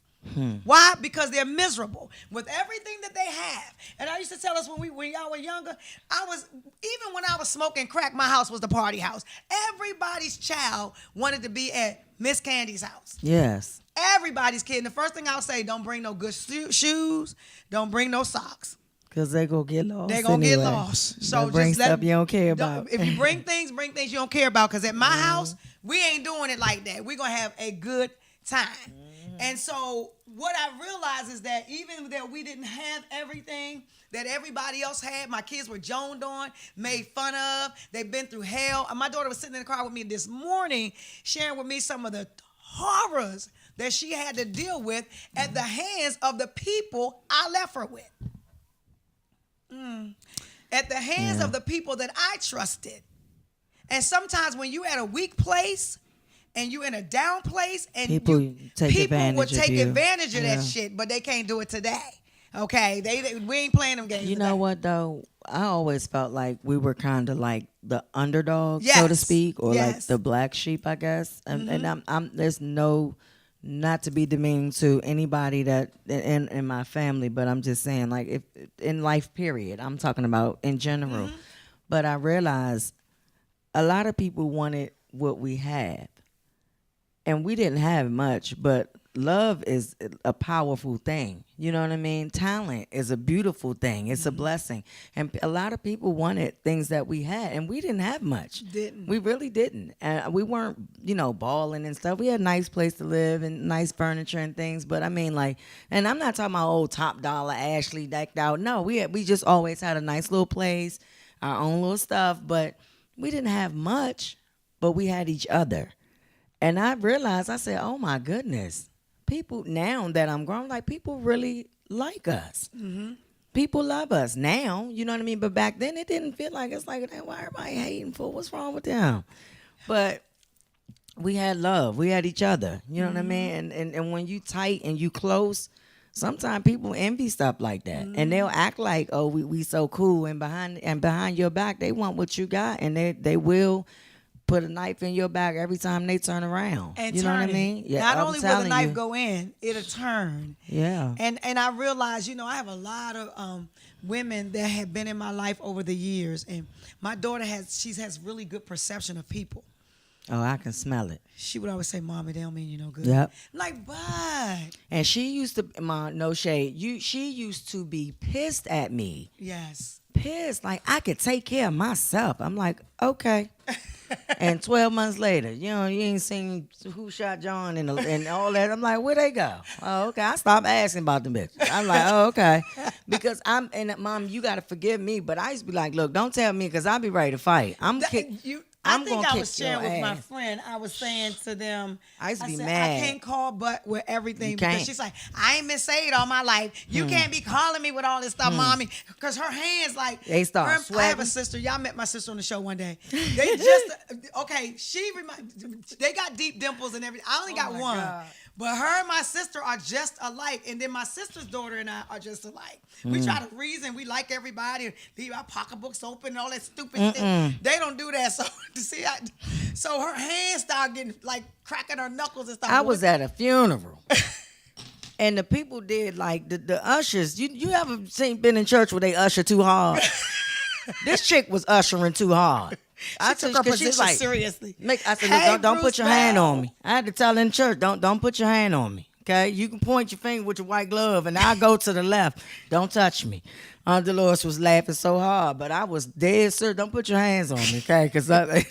S3: Why? Because they're miserable with everything that they have. And I used to tell us when y'all were younger, even when I was smoking crack, my house was the party house. Everybody's child wanted to be at Miss Candy's house.
S4: Yes.
S3: Everybody's kid. And the first thing I'll say, don't bring no good shoes. Don't bring no socks.
S4: Because they're going to get lost.
S3: They're going to get lost. So
S4: don't bring
S3: just
S4: stuff you don't care about.
S3: If you bring things you don't care about. Because at my house, we ain't doing it like that. We're going to have a good time. And so what I realized is that even that we didn't have everything that everybody else had, my kids were joned on, made fun of. They've been through hell. My daughter was sitting in the car with me this morning, sharing with me some of the horrors that she had to deal with at the hands of the people I left her with. At the hands of the people that I trusted. And sometimes when you at a weak place, and you in a down place, and people would take advantage of that shit, but they can't do it today. Okay, we ain't playing them games.
S4: You
S3: today.
S4: know what though? I always felt like we were kind of like the underdog, so to speak, or like the black sheep, I guess. And I'm there's no not to be demeaning to anybody that in my family, but I'm just saying, like, if in life, period, I'm talking about in general. But I realized a lot of people wanted what we had, and we didn't have much, but love is a powerful thing. You know what I mean? Talent is a beautiful thing. It's a blessing. And a lot of people wanted things that we had, and we didn't have much. We really didn't. And we weren't, balling and stuff. We had a nice place to live and nice furniture and things. But I mean, like, and I'm not talking about old top dollar Ashley decked out. No, we just always had a nice little place, our own little stuff. But we didn't have much, but we had each other. And I realized, I said, oh my goodness. People, now that I'm grown, like, people really like us. People love us now, you know what I mean? But back then, it didn't feel like, it's like, why everybody hating for? What's wrong with them? But we had love. We had each other, you know what I mean? And when you tight and you close, sometimes people envy stuff like that. And they'll act like, oh, we so cool. And behind your back, they want what you got. And they will put a knife in your back every time they turn around.
S3: And
S4: you know what I mean?
S3: Yeah, not only will the knife go in, it'll turn.
S4: Yeah.
S3: And I realize, I have a lot of women that have been in my life over the years. And my daughter has really good perception of people.
S4: Oh, I can smell it.
S3: She would always say, Mommy, they don't mean you no good.
S4: Yep.
S3: I'm like, but.
S4: And she used to, no shade, she used to be pissed at me.
S3: Yes.
S4: Pissed. Like, I could take care of myself. I'm like, okay. And 12 months later, you ain't seen Who Shot John and all that. I'm like, where they go? Oh, okay. I stopped asking about the bitch. I'm like, oh, okay. Because Mom, you got to forgive me, but I used to be like, look, don't tell me because I'll be ready to fight.
S3: I think I was sharing with my friend. I was saying to them,
S4: I used to be mad.
S3: I can't call but with everything because she's like, I ain't been saved all my life. You can't be calling me with all this stuff, Mommy. Because her hands like
S4: they start sweating.
S3: I have a sister. Y'all met my sister on the show one day. They just they got deep dimples and everything. I only got one. God. But her and my sister are just alike. And then my sister's daughter and I are just alike. We try to reason. We like everybody. Leave our pocketbooks open and all that stupid shit. They don't do that. So her hands start getting like cracking her knuckles and stuff.
S4: I was at a funeral. And the people did like the ushers. You ever been in church where they usher too hard? This chick was ushering too hard.
S3: I took her position seriously.
S4: I said, hey, don't put your hand on me. I had to tell in church, don't put your hand on me. Okay, you can point your finger with your white glove, and I'll go to the left. Don't touch me. Dolores was laughing so hard, but I was dead, sir. Don't put your hands on me, okay? Because I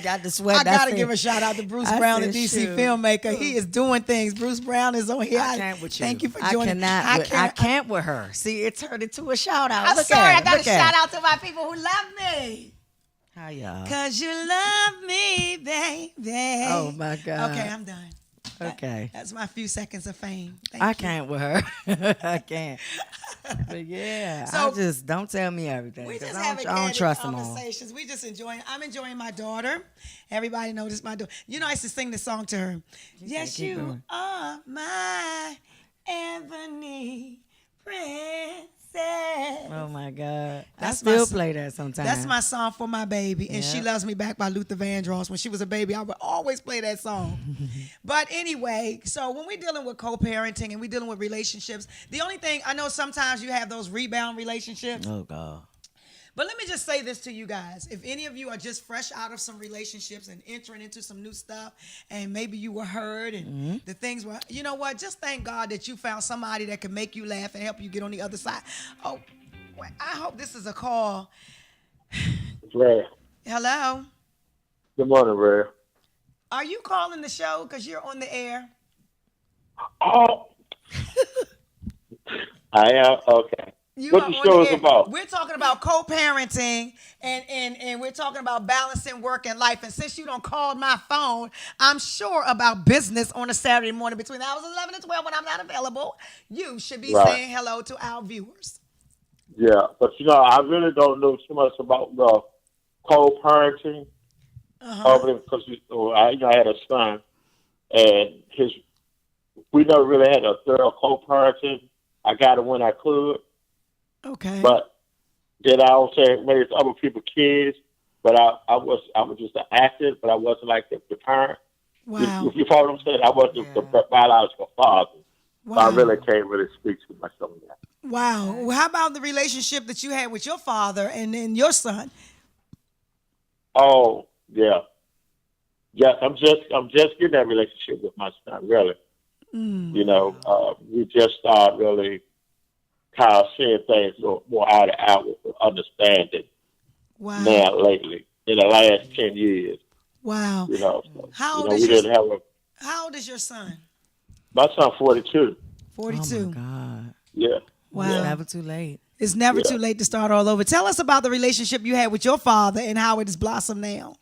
S4: got the sweat.
S3: I gotta give a shout out to Bruce Brown, the DC filmmaker. He is doing things. Bruce Brown is on here.
S4: I can't with you.
S3: Thank you for joining.
S4: I can't with her. See, it turned into a shout out.
S3: I'm sorry. I got to shout out to my people who love me.
S4: Hi, y'all.
S3: 'Cause you love me, baby.
S4: Oh, my God.
S3: Okay, I'm done.
S4: Okay.
S3: That's my few seconds of fame.
S4: I can't with her. I can't. But yeah, so just don't tell me everything.
S3: We just
S4: I don't trust them all.
S3: Conversations. We just enjoying. I'm enjoying my daughter. Everybody knows my daughter. I used to sing this song to her. Yes, you are my ebony princess.
S4: Oh my God. I still play that sometimes.
S3: That's my song for my baby. And She Loves Me Back by Luther Vandross. When she was a baby, I would always play that song. But anyway, so when we're dealing with co-parenting and we're dealing with relationships, the only thing, I know sometimes you have those rebound relationships.
S4: Oh God.
S3: But let me just say this to you guys. If any of you are just fresh out of some relationships and entering into some new stuff, and maybe you were hurt and the things were, you know what? Just thank God that you found somebody that can make you laugh and help you get on the other side. Oh, I hope this is a call.
S5: Ray.
S3: Hello?
S5: Good morning, Ray.
S3: Are you calling the show because you're on the air?
S5: Oh. I am? Okay. What the show is about?
S3: We're talking about co-parenting and we're talking about balancing work and life. And since you don't call my phone, I'm sure about business on a Saturday morning between the hours of 11 and 12 when I'm not available. You should be saying hello to our viewers.
S5: Yeah, but I really don't know too much about the co-parenting. Because I had a son, and we never really had a thorough co-parenting. I got it when I could.
S3: Okay.
S5: But then I also raised other people's kids, but I was just an actor, but I wasn't like the parent.
S3: Wow.
S5: If you follow what I'm saying, I wasn't the biological father.
S3: Wow.
S5: So I really can't really speak to myself on that.
S3: Wow. Well, how about the relationship that you had with your father and then your son?
S5: Oh, yeah. Yes, I'm just getting that relationship with my son, really. You know, we just start really kind of seeing things more eye to eye with understanding
S3: Wow.
S5: now lately, in the last 10 years.
S3: Wow.
S5: You know, so,
S3: How
S5: you
S3: old
S5: know,
S3: is
S5: we
S3: your
S5: didn't have
S3: How old is your son?
S5: my son 42.
S3: 42.
S4: Oh my God.
S5: Yeah.
S3: Wow.
S4: It's never too late.
S3: It's never
S5: Yeah.
S3: too late to start all over. Tell us about the relationship you had with your father and how it has blossomed now.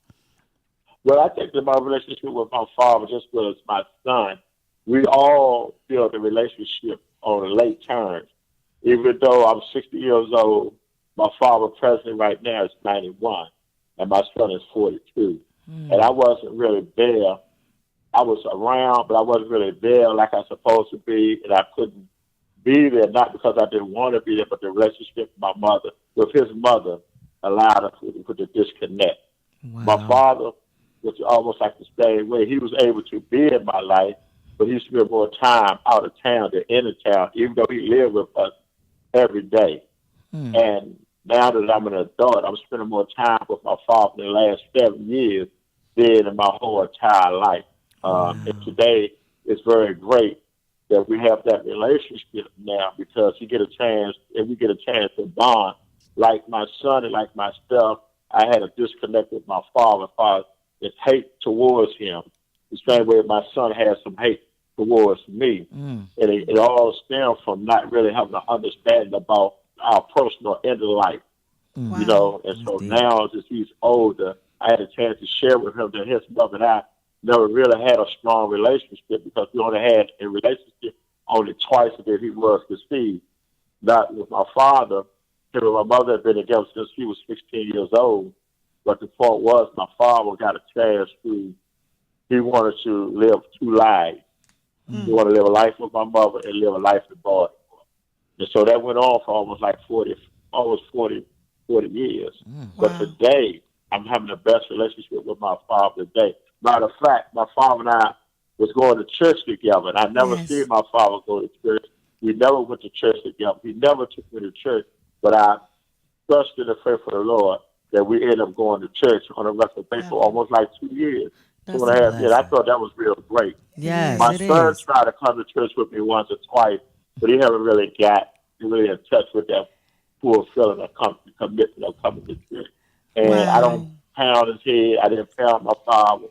S5: Well, I think that my relationship with my father, just was my son, we all built a relationship on late terms. Even though I'm 60 years old, my father president right now is 91, and my son is 42. And I wasn't really there. I was around, but I wasn't really there like I was supposed to be, and I couldn't be there, not because I didn't want to be there, but the relationship with his mother allowed us to put the disconnect.
S4: Wow.
S5: My father was almost like the same way. He was able to be in my life, but he spent more time out of town than in the town, even though he lived with us every day. And now that I'm an adult, I'm spending more time with my father in the last 7 years than in my whole entire life. And today it's very great that we have that relationship now because we get a chance to bond. Like my son and like myself, I had a disconnect with my father as far as his hate towards him. The same way my son has some hate towards me. And it all stems from not really having an understanding about our personal inner life. You know, and so now as he's older, I had a chance to share with him that his mother and I never really had a strong relationship because we only had a relationship only twice that he was conceived. Not with my father. Him and my mother had been together since he was 16 years old. But the point was my father got a chance he wanted to live two lives. He wanted to live a life with my mother and live a life with Baltimore. And so that went on for almost 40 years. But today, I'm having the best relationship with my father today. Matter of fact, my father and I was going to church together, and I never seen my father go to church. We never went to church together. He never took me to church, but I trusted and prayed for the Lord that we ended up going to church on a regular basis for almost 2 years.
S4: That's
S5: 2.5 years. I thought that was real great.
S4: Yes,
S5: My
S4: it
S5: son
S4: is.
S5: tried to come to church with me once or twice, but he haven't really got really in touch with that full feeling of commitment of coming to church. And I don't pound his head. I didn't pound my father.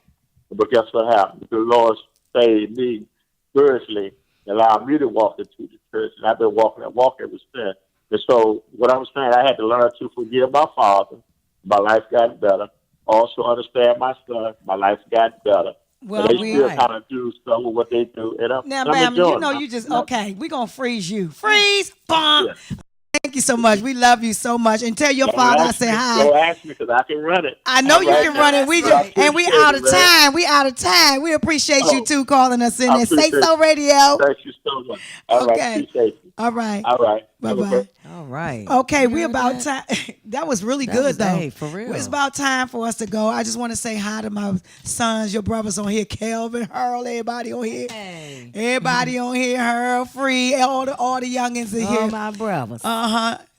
S5: But guess what happened? The Lord saved me spiritually and allowed me to walk into the church. And I've been walking that walk ever since. And so what I'm saying, I had to learn to forgive my father. My life got better. Also understand my son. My life got better.
S3: Well,
S5: and they still kind of do some of what they do. And
S3: now,
S5: I'm
S3: Bam,
S5: enjoying
S3: you know
S5: it.
S3: you just, okay, we're going to freeze you. Freeze, bomb.
S5: Yeah.
S3: Thank you so much. We love you so much. And tell your father I say hi.
S5: Don't ask me because I can run it.
S3: I know you can run it. We just and we out of time. We out of time. We appreciate you two calling us in there. Say So Radio.
S5: Thank you so much. All right, appreciate you.
S3: All right.
S5: All right.
S3: Bye-bye.
S4: All right.
S3: Okay, we about time. That was really good, though.
S4: Hey, for real.
S3: It's about time for us to go. I just want to say hi to my sons, your brothers on here, Kelvin, Harold, everybody on here.
S4: Hey.
S3: Everybody on here, Harold, Free, all the youngins in here.
S4: All my brothers.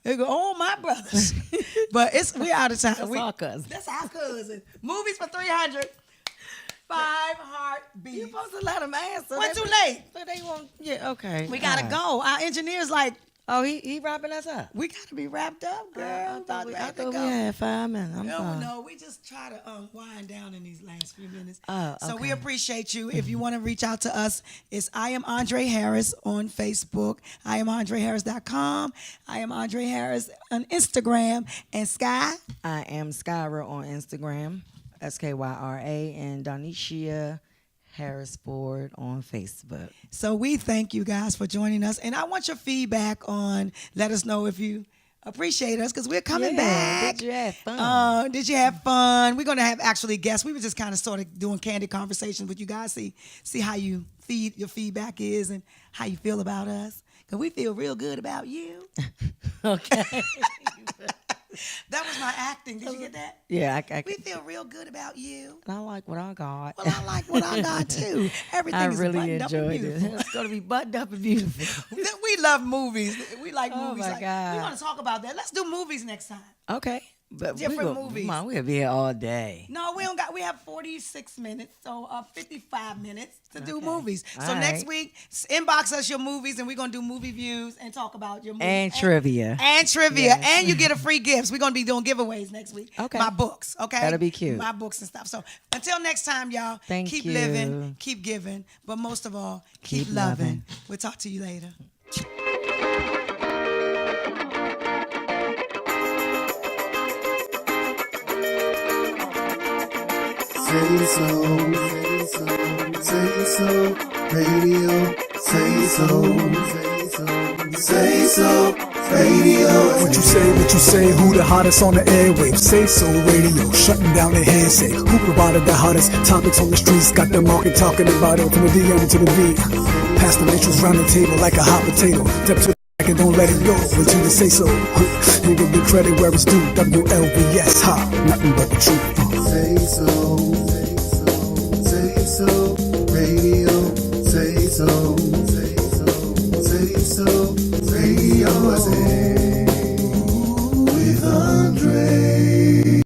S3: They go, oh, my brothers. But we out of time.
S4: That's our cousin.
S3: That's our cousin. Movies for 300. 5 heartbeats.
S4: You're supposed to let them answer.
S3: We're too late.
S4: So they won't. Yeah, okay.
S3: We got to go. Our engineer's like,
S4: Oh, he wrapping us up.
S3: we got to be wrapped up, girl.
S4: I thought we
S3: go.
S4: had 5 minutes. I'm
S3: No,
S4: sorry.
S3: no, we just try to wind down in these last few minutes.
S4: Oh,
S3: So we
S4: okay.
S3: appreciate you. If you want to reach out to us, it's I am Andre Harris on Facebook. I am AndreHarris.com. I am Andre Harris on Instagram. And Sky.
S4: I am Skyra on Instagram, SKYRA, and Donisha Harris Ford on Facebook.
S3: So we thank you guys for joining us. And I want your feedback on, let us know if you appreciate us because we're coming back.
S4: Did you have fun?
S3: Did you have fun? We're going to have actually guests. We were just kind of sort of doing candid conversations with you guys, see how your feedback is and how you feel about us. Because we feel real good about you.
S4: Okay.
S3: That was my acting. Did you get that?
S4: Yeah,
S3: We feel real good about you.
S4: I like what I got.
S3: Well, I like what I got too. Everything
S4: I
S3: is
S4: really
S3: buttoned up and
S4: enjoyed it.
S3: beautiful.
S4: It's going to be buttoned up and beautiful.
S3: We love movies. We like
S4: Oh,
S3: movies.
S4: my
S3: Like,
S4: God.
S3: we want to talk about that. Let's do movies next time.
S4: Okay. But
S3: Different movies.
S4: Come on, we'll be here all day.
S3: No, we don't got. We have 46 minutes, so 55 minutes to do
S4: Okay.
S3: movies. So
S4: All
S3: next
S4: right.
S3: week, inbox us your movies, and we're gonna do movie views and talk about your movies
S4: And trivia.
S3: and trivia,
S4: Yes.
S3: and you get a free gifts. We're gonna be doing giveaways next week.
S4: Okay.
S3: My books. Okay.
S4: That'll be cute.
S3: My books and stuff. So until next time, y'all.
S4: Thank
S3: keep
S4: you.
S3: living, keep giving, but most of all, keep
S4: Keep
S3: loving.
S4: loving.
S3: We'll talk to you later.
S1: SaySo Radio, SaySo Radio.
S2: What you say, who the hottest on the airwaves? SaySo Radio, shutting down the hearsay. Who provided the hottest topics on the streets? Got the market talking about it from the DM to the V. Pass the matrix round the table like a hot potato. Step to the back and don't let it go until you say so. You give the credit where it's due. WLVS, nothing but the truth.
S1: SaySo Radio, SaySo Radio.